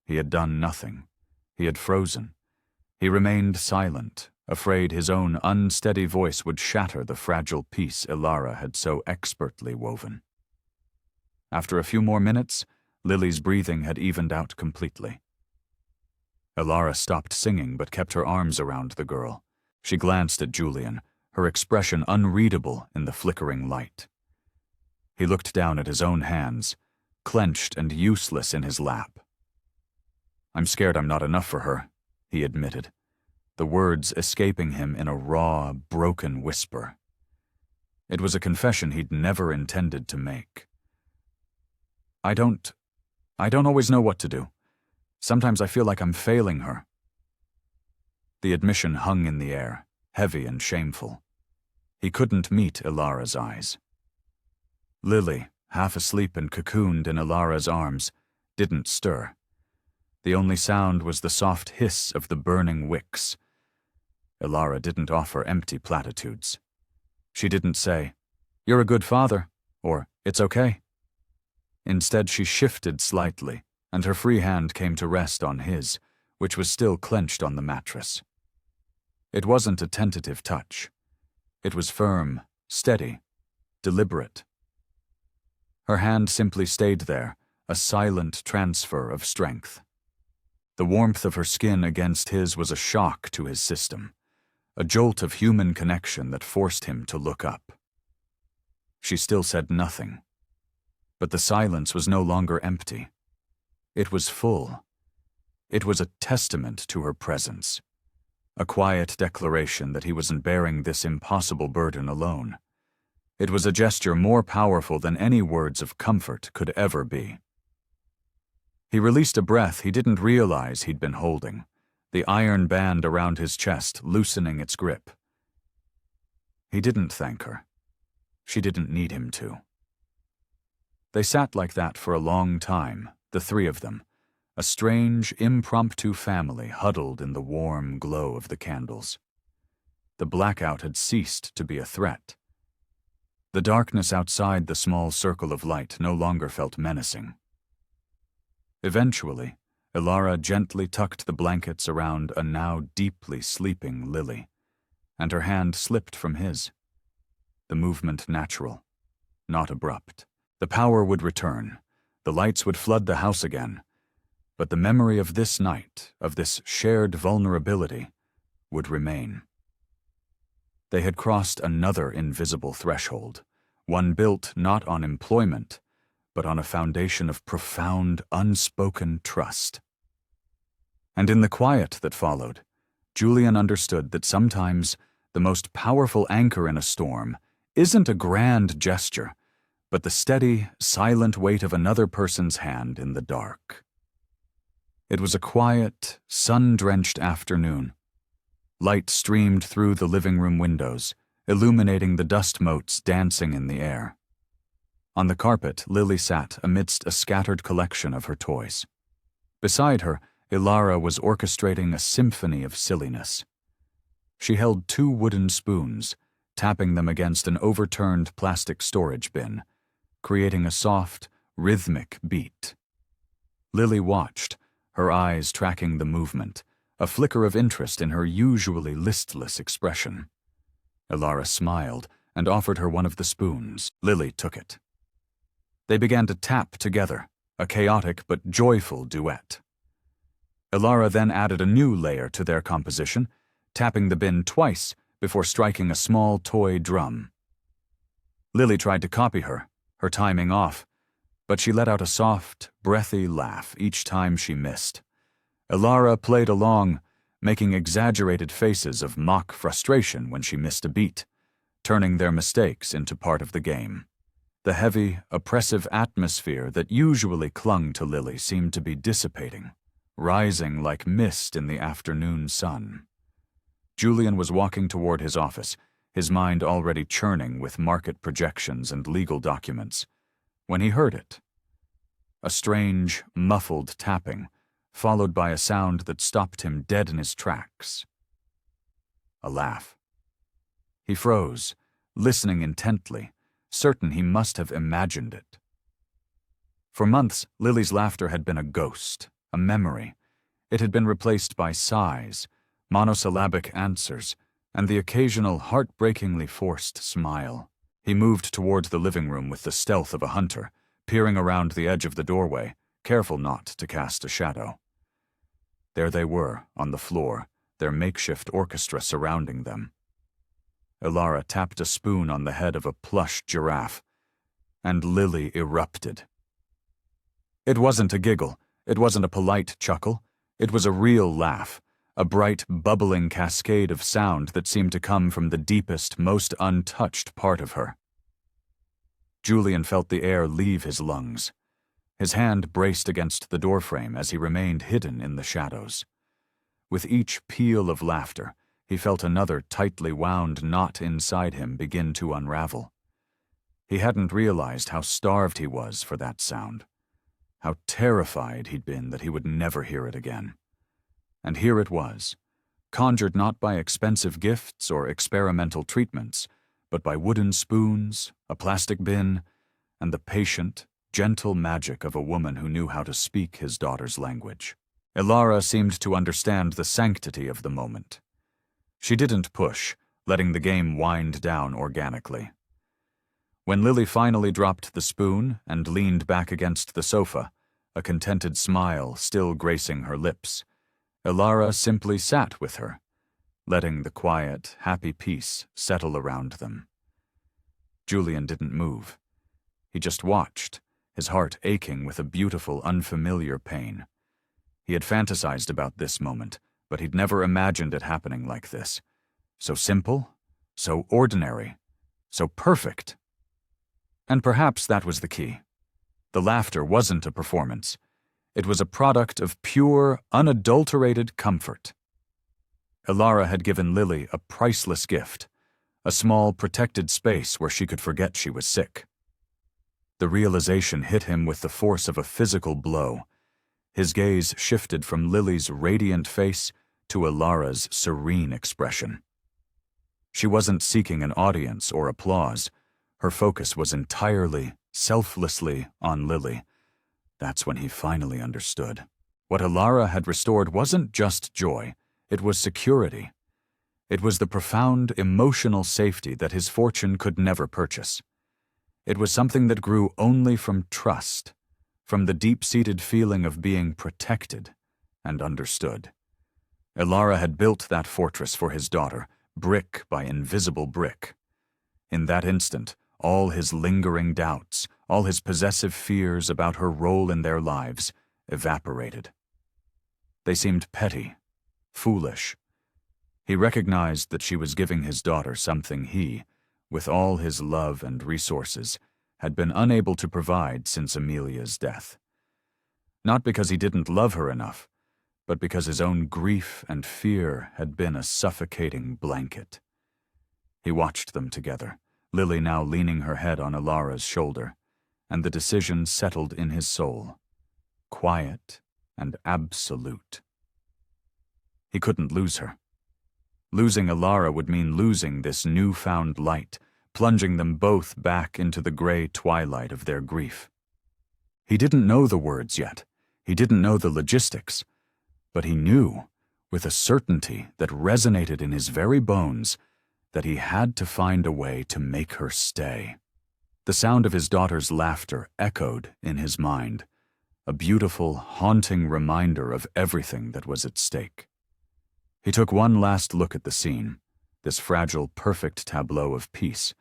[SPEAKER 1] He had done nothing. He had frozen. He remained silent, afraid his own unsteady voice would shatter the fragile peace Ilara had so expertly woven. After a few more minutes, Lily's breathing had evened out completely. Ilara stopped singing but kept her arms around the girl. She glanced at Julian, her expression unreadable in the flickering light. He looked down at his own hands, clenched and useless in his lap. "I'm scared I'm not enough for her," he admitted, the words escaping him in a raw, broken whisper. It was a confession he'd never intended to make. I don't always know what to do. Sometimes I feel like I'm failing her." The admission hung in the air, heavy and shameful. He couldn't meet Ilara's eyes. Lily, half asleep and cocooned in Ilara's arms, didn't stir. The only sound was the soft hiss of the burning wicks. Ilara didn't offer empty platitudes. She didn't say, "You're a good father," or "It's okay." Instead, she shifted slightly, and her free hand came to rest on his, which was still clenched on the mattress. It wasn't a tentative touch. It was firm, steady, deliberate. Her hand simply stayed there, a silent transfer of strength. The warmth of her skin against his was a shock to his system, a jolt of human connection that forced him to look up. She still said nothing. But the silence was no longer empty. It was full. It was a testament to her presence, a quiet declaration that he wasn't bearing this impossible burden alone. It was a gesture more powerful than any words of comfort could ever be. He released a breath he didn't realize he'd been holding, the iron band around his chest loosening its grip. He didn't thank her. She didn't need him to. They sat like that for a long time, the three of them, a strange, impromptu family huddled in the warm glow of the candles. The blackout had ceased to be a threat. The darkness outside the small circle of light no longer felt menacing. Eventually, Ilara gently tucked the blankets around a now deeply sleeping Lily, and her hand slipped from his. The movement natural, not abrupt. The power would return, the lights would flood the house again, but the memory of this night, of this shared vulnerability, would remain. They had crossed another invisible threshold, one built not on employment, but on a foundation of profound, unspoken trust. And in the quiet that followed, Julian understood that sometimes The most powerful anchor in a storm isn't a grand gesture, but the steady, silent weight of another person's hand in the dark. It was a quiet, sun-drenched afternoon. Light streamed through the living room windows, illuminating the dust motes dancing in the air. On the carpet, Lily sat amidst a scattered collection of her toys. Beside her, Ilara was orchestrating a symphony of silliness. She held 2 wooden spoons, tapping them against an overturned plastic storage bin, creating a soft, rhythmic beat. Lily watched, her eyes tracking the movement, a flicker of interest in her usually listless expression. Ilara smiled and offered her one of the spoons. Lily took it. They began to tap together, a chaotic but joyful duet. Ilara then added a new layer to their composition, tapping the bin twice before striking a small toy drum. Lily tried to copy her timing off, but she let out a soft, breathy laugh each time she missed. Ilara played along, making exaggerated faces of mock frustration when she missed a beat, turning their mistakes into part of the game. The heavy, oppressive atmosphere that usually clung to Lily seemed to be dissipating, rising like mist in the afternoon sun. Julian was walking toward his office, his mind already churning with market projections and legal documents, when he heard it. A strange, muffled tapping, followed by a sound that stopped him dead in his tracks. A laugh. He froze, listening intently, certain he must have imagined it. For months, Lily's laughter had been a ghost, a memory. It had been replaced by sighs, monosyllabic answers, and the occasional heartbreakingly forced smile. He moved toward the living room with the stealth of a hunter, peering around the edge of the doorway, careful not to cast a shadow. There they were, on the floor, their makeshift orchestra surrounding them. Ilara tapped a spoon on the head of a plush giraffe, and Lily erupted. It wasn't a giggle, it wasn't a polite chuckle, it was a real laugh, a bright, bubbling cascade of sound that seemed to come from the deepest, most untouched part of her. Julian felt the air leave his lungs. His hand braced against the doorframe as he remained hidden in the shadows. With each peal of laughter, he felt another tightly wound knot inside him begin to unravel. He hadn't realized how starved he was for that sound, how terrified he'd been that he would never hear it again. And here it was, conjured not by expensive gifts or experimental treatments, but by wooden spoons, a plastic bin, and the patient, gentle magic of a woman who knew how to speak his daughter's language. Ilara seemed to understand the sanctity of the moment. She didn't push, letting the game wind down organically. When Lily finally dropped the spoon and leaned back against the sofa, a contented smile still gracing her lips, Ilara simply sat with her, letting the quiet, happy peace settle around them. Julian didn't move. He just watched, his heart aching with a beautiful, unfamiliar pain. He had fantasized about this moment, but he'd never imagined it happening like this. So simple, so ordinary, so perfect. And perhaps that was the key. The laughter wasn't a performance. It was a product of pure, unadulterated comfort. Ilara had given Lily a priceless gift, a small, protected space where she could forget she was sick. The realization hit him with the force of a physical blow. His gaze shifted from Lily's radiant face to Ilara's serene expression. She wasn't seeking an audience or applause. Her focus was entirely, selflessly on Lily. That's when he finally understood. What Ilara had restored wasn't just joy, it was security. It was the profound emotional safety that his fortune could never purchase. It was something that grew only from trust, from the deep-seated feeling of being protected and understood. Ilara had built that fortress for his daughter, brick by invisible brick. In that instant, all his lingering doubts, all his possessive fears about her role in their lives, evaporated. They seemed petty, foolish. He recognized that she was giving his daughter something he, with all his love and resources, had been unable to provide since Amelia's death. Not because he didn't love her enough, but because his own grief and fear had been a suffocating blanket. He watched them together, Lily now leaning her head on Ilara's shoulder, and the decision settled in his soul, quiet and absolute. He couldn't lose her. Losing Ilara would mean losing this newfound light, plunging them both back into the gray twilight of their grief. He didn't know the words yet. He didn't know the logistics. But he knew, with a certainty that resonated in his very bones, that he had to find a way to make her stay. The sound of his daughter's laughter echoed in his mind, a beautiful, haunting reminder of everything that was at stake. He took one last look at the scene, this fragile, perfect tableau of peace,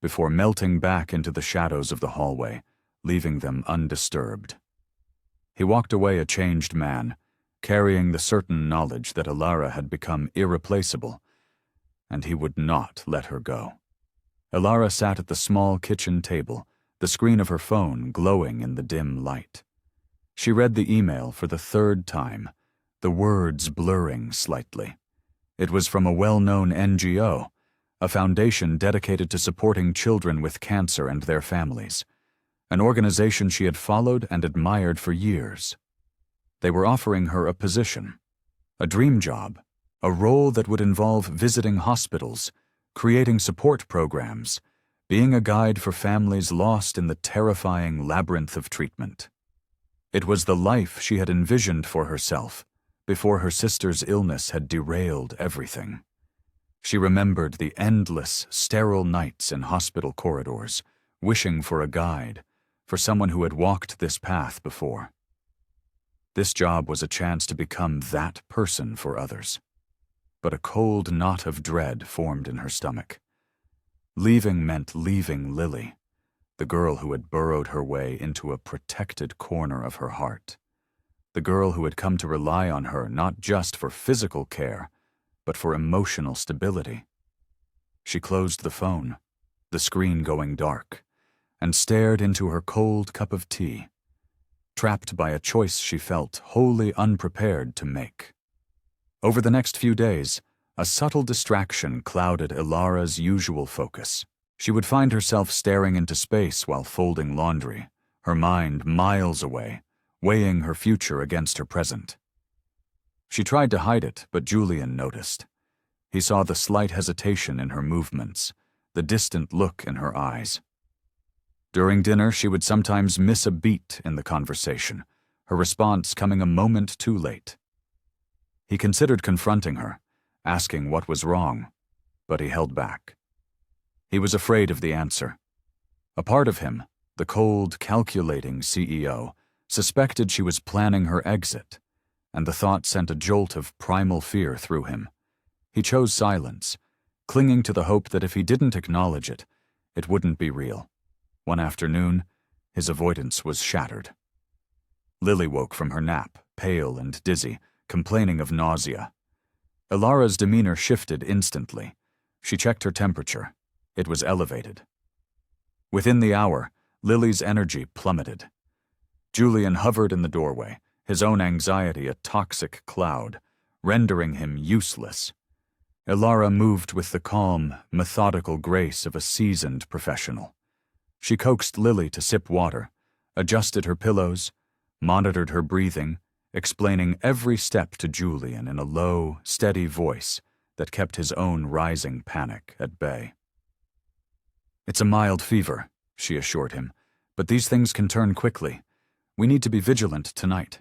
[SPEAKER 1] before melting back into the shadows of the hallway, leaving them undisturbed. He walked away a changed man, carrying the certain knowledge that Ilara had become irreplaceable, and he would not let her go. Ilara sat at the small kitchen table, the screen of her phone glowing in the dim light. She read the email for the third time, the words blurring slightly. It was from a well-known NGO, a foundation dedicated to supporting children with cancer and their families, an organization she had followed and admired for years. They were offering her a position, a dream job, a role that would involve visiting hospitals, creating support programs, being a guide for families lost in the terrifying labyrinth of treatment. It was the life she had envisioned for herself before her sister's illness had derailed everything. She remembered the endless, sterile nights in hospital corridors, wishing for a guide, for someone who had walked this path before. This job was a chance to become that person for others. But a cold knot of dread formed in her stomach. Leaving meant leaving Lily, the girl who had burrowed her way into a protected corner of her heart, the girl who had come to rely on her not just for physical care, but for emotional stability. She closed the phone, the screen going dark, and stared into her cold cup of tea, trapped by a choice she felt wholly unprepared to make. Over the next few days, a subtle distraction clouded Ilara's usual focus. She would find herself staring into space while folding laundry, her mind miles away, weighing her future against her present. She tried to hide it, but Julian noticed. He saw the slight hesitation in her movements, the distant look in her eyes. During dinner, she would sometimes miss a beat in the conversation, her response coming a moment too late. He considered confronting her, asking what was wrong, but he held back. He was afraid of the answer. A part of him, the cold, calculating CEO, suspected she was planning her exit, and the thought sent a jolt of primal fear through him. He chose silence, clinging to the hope that if he didn't acknowledge it, it wouldn't be real. One afternoon, his avoidance was shattered. Lily woke from her nap, pale and dizzy, complaining of nausea. Ilara's demeanor shifted instantly. She checked her temperature. It was elevated. Within the hour, Lily's energy plummeted. Julian hovered in the doorway, his own anxiety a toxic cloud, rendering him useless. Ilara moved with the calm, methodical grace of a seasoned professional. She coaxed Lily to sip water, adjusted her pillows, monitored her breathing, explaining every step to Julian in a low, steady voice that kept his own rising panic at bay. "It's a mild fever," she assured him, "but these things can turn quickly. We need to be vigilant tonight."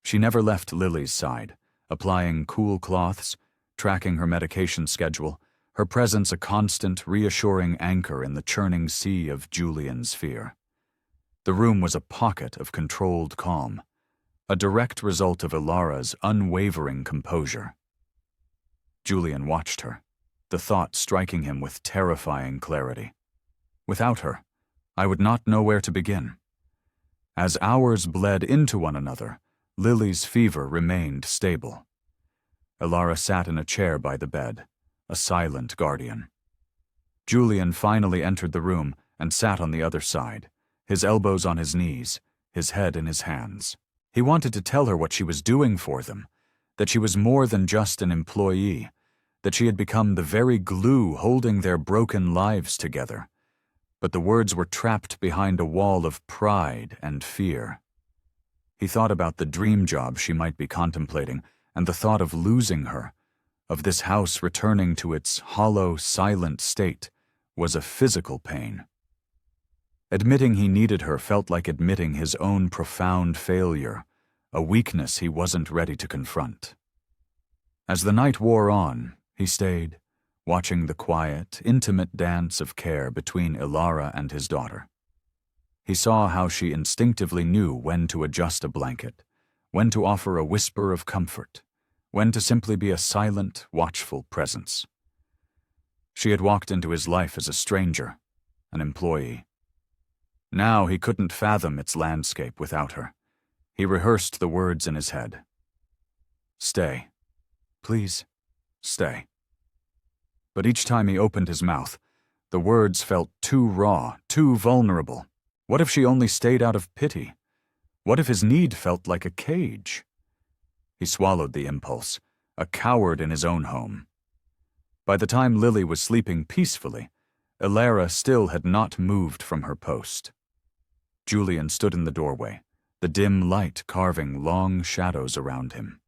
[SPEAKER 1] She never left Lily's side, applying cool cloths, tracking her medication schedule, her presence a constant, reassuring anchor in the churning sea of Julian's fear. The room was a pocket of controlled calm, a direct result of Ilara's unwavering composure. Julian watched her, the thought striking him with terrifying clarity. Without her, I would not know where to begin. As hours bled into one another, Lily's fever remained stable. Ilara sat in a chair by the bed, a silent guardian. Julian finally entered the room and sat on the other side, his elbows on his knees, his head in his hands. He wanted to tell her what she was doing for them, that she was more than just an employee, that she had become the very glue holding their broken lives together. But the words were trapped behind a wall of pride and fear. He thought about the dream job she might be contemplating, and the thought of losing her, of this house returning to its hollow, silent state, was a physical pain. Admitting he needed her felt like admitting his own profound failure, a weakness he wasn't ready to confront. As the night wore on, he stayed, watching the quiet, intimate dance of care between Ilara and his daughter. He saw how she instinctively knew when to adjust a blanket, when to offer a whisper of comfort, when to simply be a silent, watchful presence. She had walked into his life as a stranger, an employee. Now he couldn't fathom its landscape without her. He rehearsed the words in his head. Stay. Please, stay. But each time he opened his mouth, the words felt too raw, too vulnerable. What if she only stayed out of pity? What if his need felt like a cage? He swallowed the impulse, a coward in his own home. By the time Lily was sleeping peacefully, Ilara still had not moved from her post. Julian stood in the doorway, the dim light carving long shadows around him.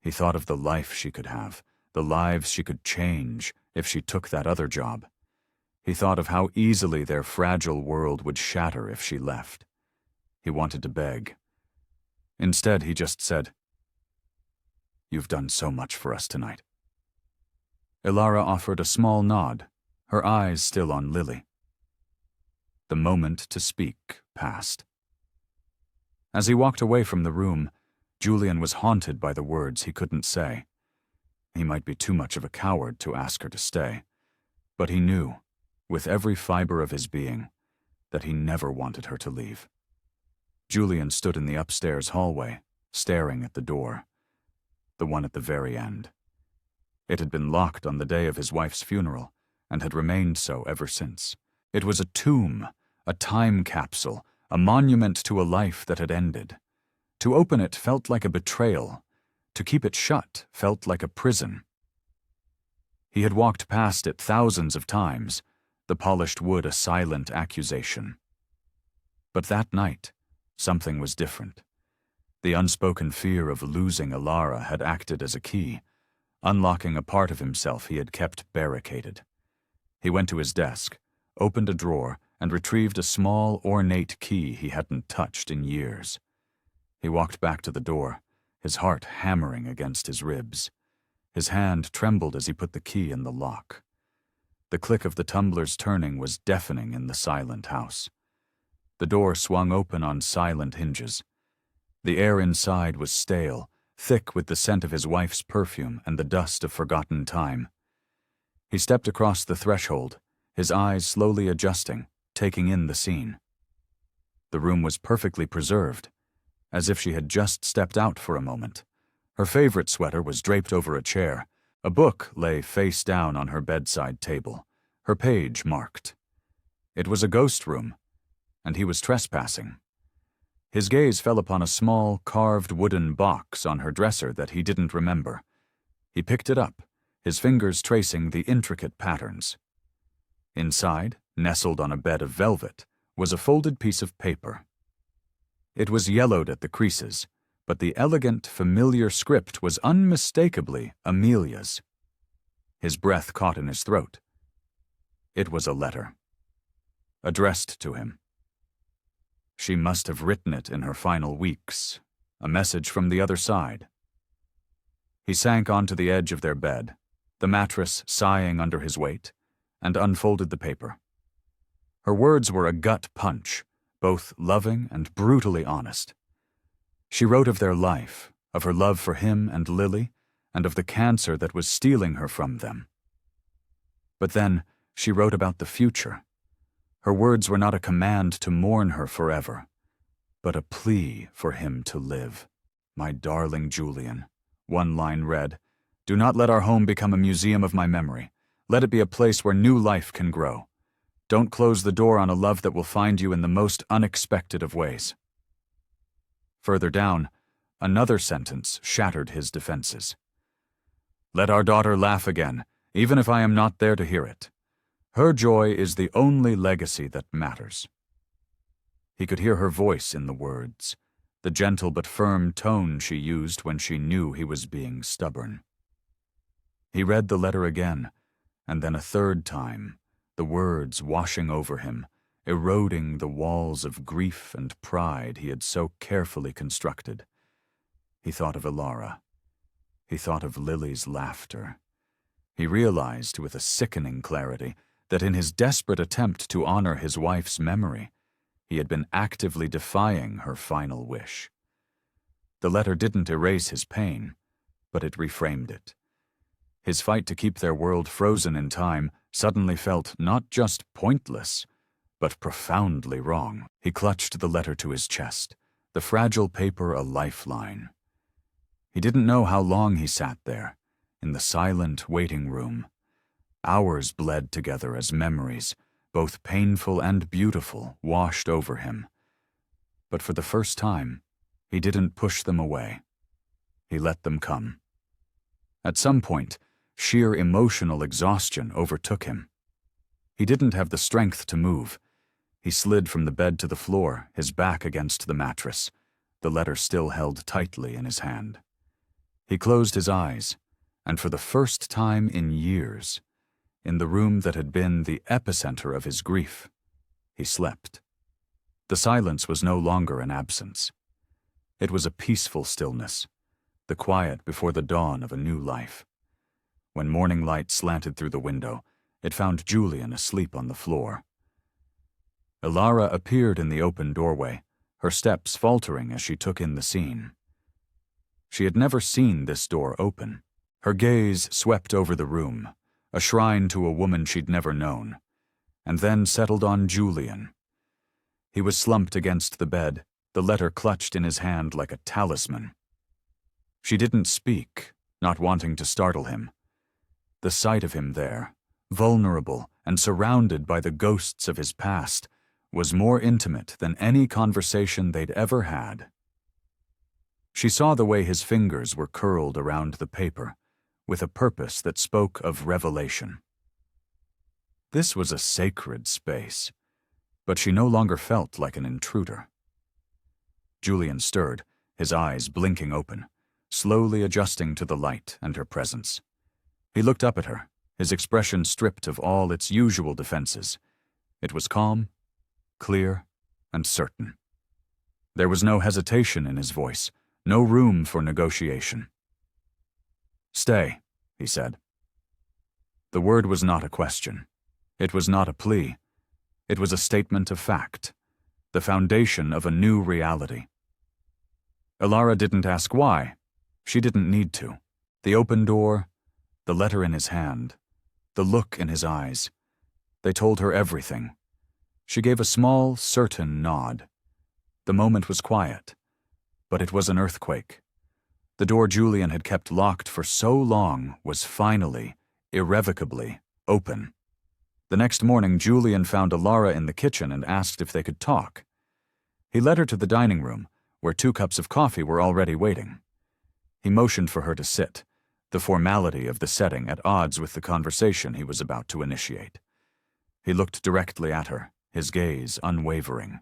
[SPEAKER 1] He thought of the life she could have, the lives she could change if she took that other job. He thought of how easily their fragile world would shatter if she left. He wanted to beg. Instead, he just said, "You've done so much for us tonight." Ilara offered a small nod, her eyes still on Lily. The moment to speak passed. As he walked away from the room, Julian was haunted by the words he couldn't say. He might be too much of a coward to ask her to stay, but he knew, with every fiber of his being, that he never wanted her to leave. Julian stood in the upstairs hallway, staring at the door, the one at the very end. It had been locked on the day of his wife's funeral, and had remained so ever since. It was a tomb, a time capsule, a monument to a life that had ended. To open it felt like a betrayal. To keep it shut felt like a prison. He had walked past it thousands of times, the polished wood a silent accusation. But that night, something was different. The unspoken fear of losing Ilara had acted as a key, unlocking a part of himself he had kept barricaded. He went to his desk, opened a drawer, and retrieved a small, ornate key he hadn't touched in years. He walked back to the door, his heart hammering against his ribs. His hand trembled as he put the key in the lock. The click of the tumblers turning was deafening in the silent house. The door swung open on silent hinges. The air inside was stale, thick with the scent of his wife's perfume and the dust of forgotten time. He stepped across the threshold, his eyes slowly adjusting, taking in the scene. The room was perfectly preserved, as if she had just stepped out for a moment. Her favorite sweater was draped over a chair. A book lay face down on her bedside table, her page marked. It was a ghost room, and he was trespassing. His gaze fell upon a small, carved wooden box on her dresser that he didn't remember. He picked it up, his fingers tracing the intricate patterns. Inside, nestled on a bed of velvet, was a folded piece of paper. It was yellowed at the creases, but the elegant, familiar script was unmistakably Amelia's. His breath caught in his throat. It was a letter, addressed to him. She must have written it in her final weeks, a message from the other side. He sank onto the edge of their bed, the mattress sighing under his weight, and unfolded the paper. Her words were a gut punch, both loving and brutally honest. She wrote of their life, of her love for him and Lily, and of the cancer that was stealing her from them. But then she wrote about the future. Her words were not a command to mourn her forever, but a plea for him to live. "My darling Julian," one line read, Do not let our home become a museum of my memory. Let it be a place where new life can grow. Don't close the door on a love that will find you in the most unexpected of ways." Further down, another sentence shattered his defenses. "Let our daughter laugh again, even if I am not there to hear it. Her joy is the only legacy that matters." He could hear her voice in the words, the gentle but firm tone she used when she knew he was being stubborn. He read the letter again, and then a third time, the words washing over him, eroding the walls of grief and pride he had so carefully constructed. He thought of Elara. He thought of Lily's laughter. He realized with a sickening clarity that in his desperate attempt to honor his wife's memory, he had been actively defying her final wish. The letter didn't erase his pain, but it reframed it. His fight to keep their world frozen in time suddenly felt not just pointless, but profoundly wrong. He clutched the letter to his chest, the fragile paper a lifeline. He didn't know how long he sat there, in the silent waiting room. Hours bled together as memories, both painful and beautiful, washed over him. But for the first time, he didn't push them away. He let them come. At some point, sheer emotional exhaustion overtook him. He didn't have the strength to move. He slid from the bed to the floor, his back against the mattress, the letter still held tightly in his hand. He closed his eyes, and for the first time in years, in the room that had been the epicenter of his grief, he slept. The silence was no longer an absence. It was a peaceful stillness, the quiet before the dawn of a new life. When morning light slanted through the window, it found Julian asleep on the floor. Elara appeared in the open doorway, her steps faltering as she took in the scene. She had never seen this door open. Her gaze swept over the room, a shrine to a woman she'd never known, and then settled on Julian. He was slumped against the bed, the letter clutched in his hand like a talisman. She didn't speak, not wanting to startle him. The sight of him there, vulnerable and surrounded by the ghosts of his past, was more intimate than any conversation they'd ever had. She saw the way his fingers were curled around the paper, with a purpose that spoke of revelation. This was a sacred space, but she no longer felt like an intruder. Julian stirred, his eyes blinking open, slowly adjusting to the light and her presence. He looked up at her, his expression stripped of all its usual defenses. It was calm, clear, and certain. There was no hesitation in his voice, no room for negotiation. "Stay," he said. The word was not a question. It was not a plea. It was a statement of fact, the foundation of a new reality. Elara didn't ask why. She didn't need to. The open door, the letter in his hand, the look in his eyes, they told her everything. She gave a small, certain nod. The moment was quiet, but it was an earthquake. The door Julian had kept locked for so long was finally, irrevocably, open. The next morning, Julian found Elara in the kitchen and asked if they could talk. He led her to the dining room, where 2 cups of coffee were already waiting. He motioned for her to sit, the formality of the setting at odds with the conversation he was about to initiate. He looked directly at her, his gaze unwavering.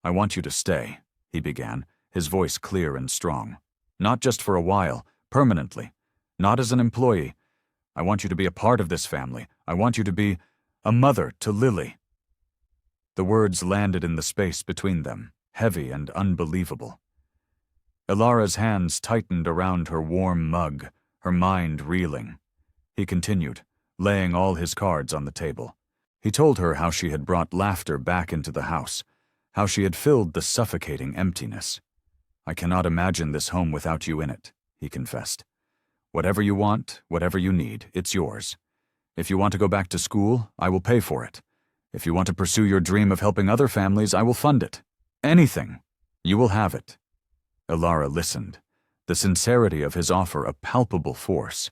[SPEAKER 1] "I want you to stay," he began, his voice clear and strong. "Not just for a while, permanently. Not as an employee. I want you to be a part of this family. I want you to be a mother to Lily." The words landed in the space between them, heavy and unbelievable. Elara's hands tightened around her warm mug, her mind reeling. He continued, laying all his cards on the table. He told her how she had brought laughter back into the house, how she had filled the suffocating emptiness. "I cannot imagine this home without you in it," he confessed. "Whatever you want, whatever you need, it's yours. If you want to go back to school, I will pay for it. If you want to pursue your dream of helping other families, I will fund it. Anything. You will have it." Elara listened, the sincerity of his offer a palpable force.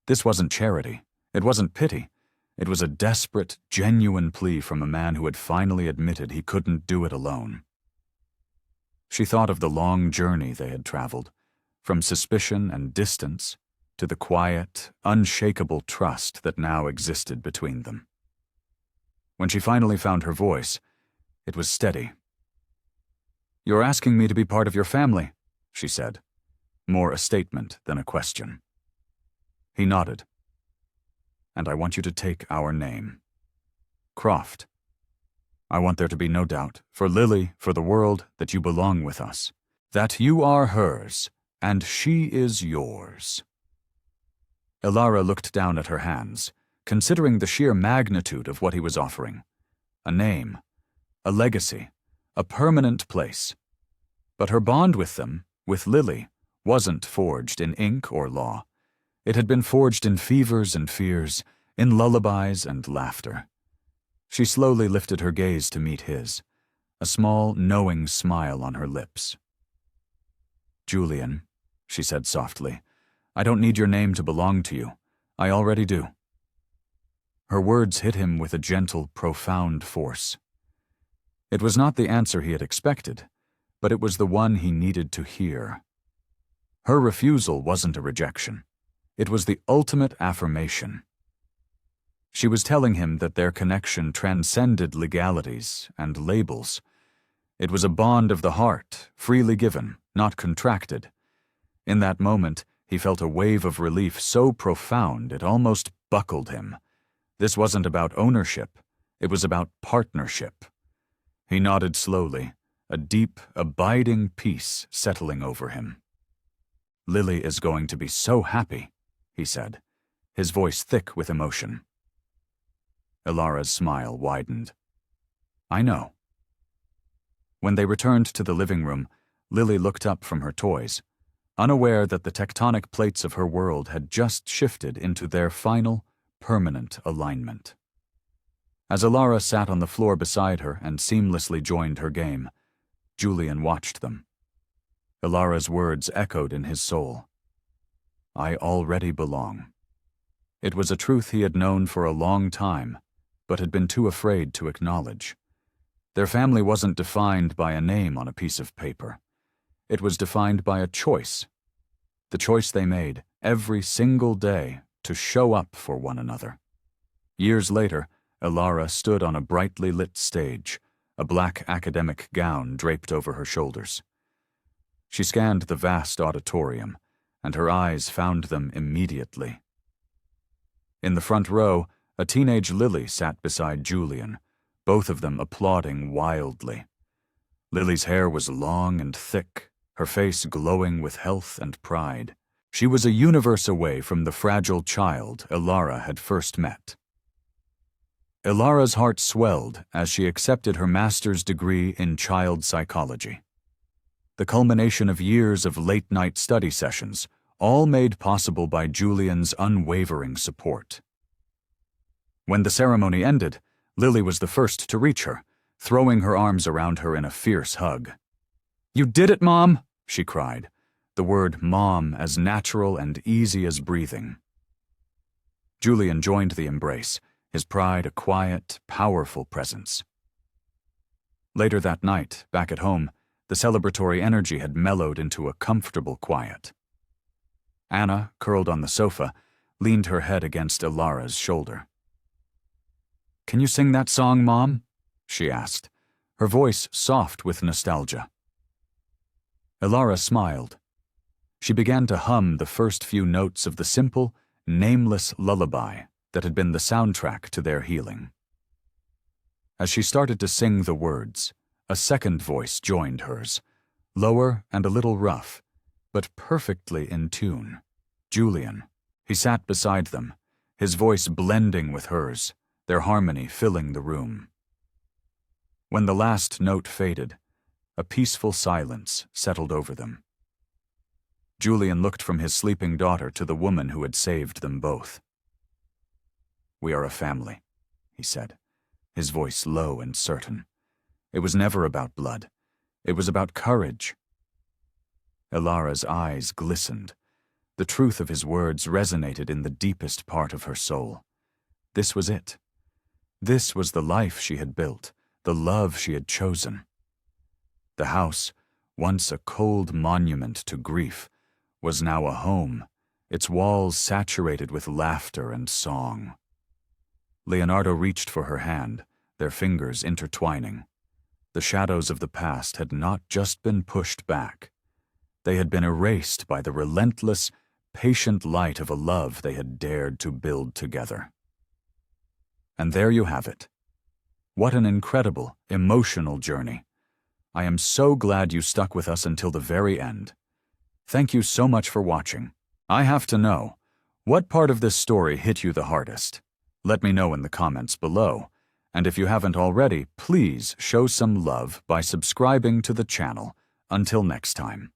[SPEAKER 1] This wasn't charity. It wasn't pity. It was a desperate, genuine plea from a man who had finally admitted he couldn't do it alone. She thought of the long journey they had traveled, from suspicion and distance to the quiet, unshakable trust that now existed between them. When she finally found her voice, it was steady. "You're asking me to be part of your family," she said, more a statement than a question. He nodded. "And I want you to take our name. Croft. I want there to be no doubt, for Lily, for the world, that you belong with us, that you are hers, and she is yours." Elara looked down at her hands, considering the sheer magnitude of what he was offering. A name, a legacy, a permanent place. But her bond with them, with Lily, wasn't forged in ink or law. It had been forged in fevers and fears, in lullabies and laughter. She slowly lifted her gaze to meet his, a small, knowing smile on her lips. "Julian," she said softly, "I don't need your name to belong to you. I already do." Her words hit him with a gentle, profound force. It was not the answer he had expected, but it was the one he needed to hear. Her refusal wasn't a rejection. It was the ultimate affirmation. She was telling him that their connection transcended legalities and labels. It was a bond of the heart, freely given, not contracted. In that moment, he felt a wave of relief so profound it almost buckled him. This wasn't about ownership. It was about partnership. He nodded slowly, a deep, abiding peace settling over him. "Lily is going to be so happy," he said, his voice thick with emotion. Elara's smile widened. "I know." When they returned to the living room, Lily looked up from her toys, unaware that the tectonic plates of her world had just shifted into their final, permanent alignment. As Elara sat on the floor beside her and seamlessly joined her game, Julian watched them. Elara's words echoed in his soul. "I already belong." It was a truth he had known for a long time, but had been too afraid to acknowledge. Their family wasn't defined by a name on a piece of paper. It was defined by a choice. The choice they made, every single day, to show up for one another. Years later, Elara stood on a brightly lit stage, a black academic gown draped over her shoulders. She scanned the vast auditorium, and her eyes found them immediately. In the front row, a teenage Lily sat beside Julian, both of them applauding wildly. Lily's hair was long and thick, her face glowing with health and pride. She was a universe away from the fragile child Elara had first met. Elara's heart swelled as she accepted her master's degree in child psychology. The culmination of years of late-night study sessions, all made possible by Julian's unwavering support. When the ceremony ended, Lily was the first to reach her, throwing her arms around her in a fierce hug. "You did it, Mom!" she cried, the word Mom as natural and easy as breathing. Julian joined the embrace, his pride a quiet, powerful presence. Later that night, back at home, the celebratory energy had mellowed into a comfortable quiet. Anna, curled on the sofa, leaned her head against Elara's shoulder. "Can you sing that song, Mom?" she asked, her voice soft with nostalgia. Elara smiled. She began to hum the first few notes of the simple, nameless lullaby that had been the soundtrack to their healing. As she started to sing the words, a second voice joined hers, lower and a little rough, but perfectly in tune. Julian. He sat beside them, his voice blending with hers, their harmony filling the room. When the last note faded, a peaceful silence settled over them. Julian looked from his sleeping daughter to the woman who had saved them both. "We are a family," he said, his voice low and certain. It was never about blood. It was about courage. Ilara's eyes glistened. The truth of his words resonated in the deepest part of her soul. This was it. This was the life she had built, the love she had chosen. The house, once a cold monument to grief, was now a home, its walls saturated with laughter and song. Leonardo reached for her hand, their fingers intertwining. The shadows of the past had not just been pushed back. They had been erased by the relentless, patient light of a love they had dared to build together. And there you have it. What an incredible, emotional journey. I am so glad you stuck with us until the very end. Thank you so much for watching. I have to know, what part of this story hit you the hardest? Let me know in the comments below. And if you haven't already, please show some love by subscribing to the channel. Until next time.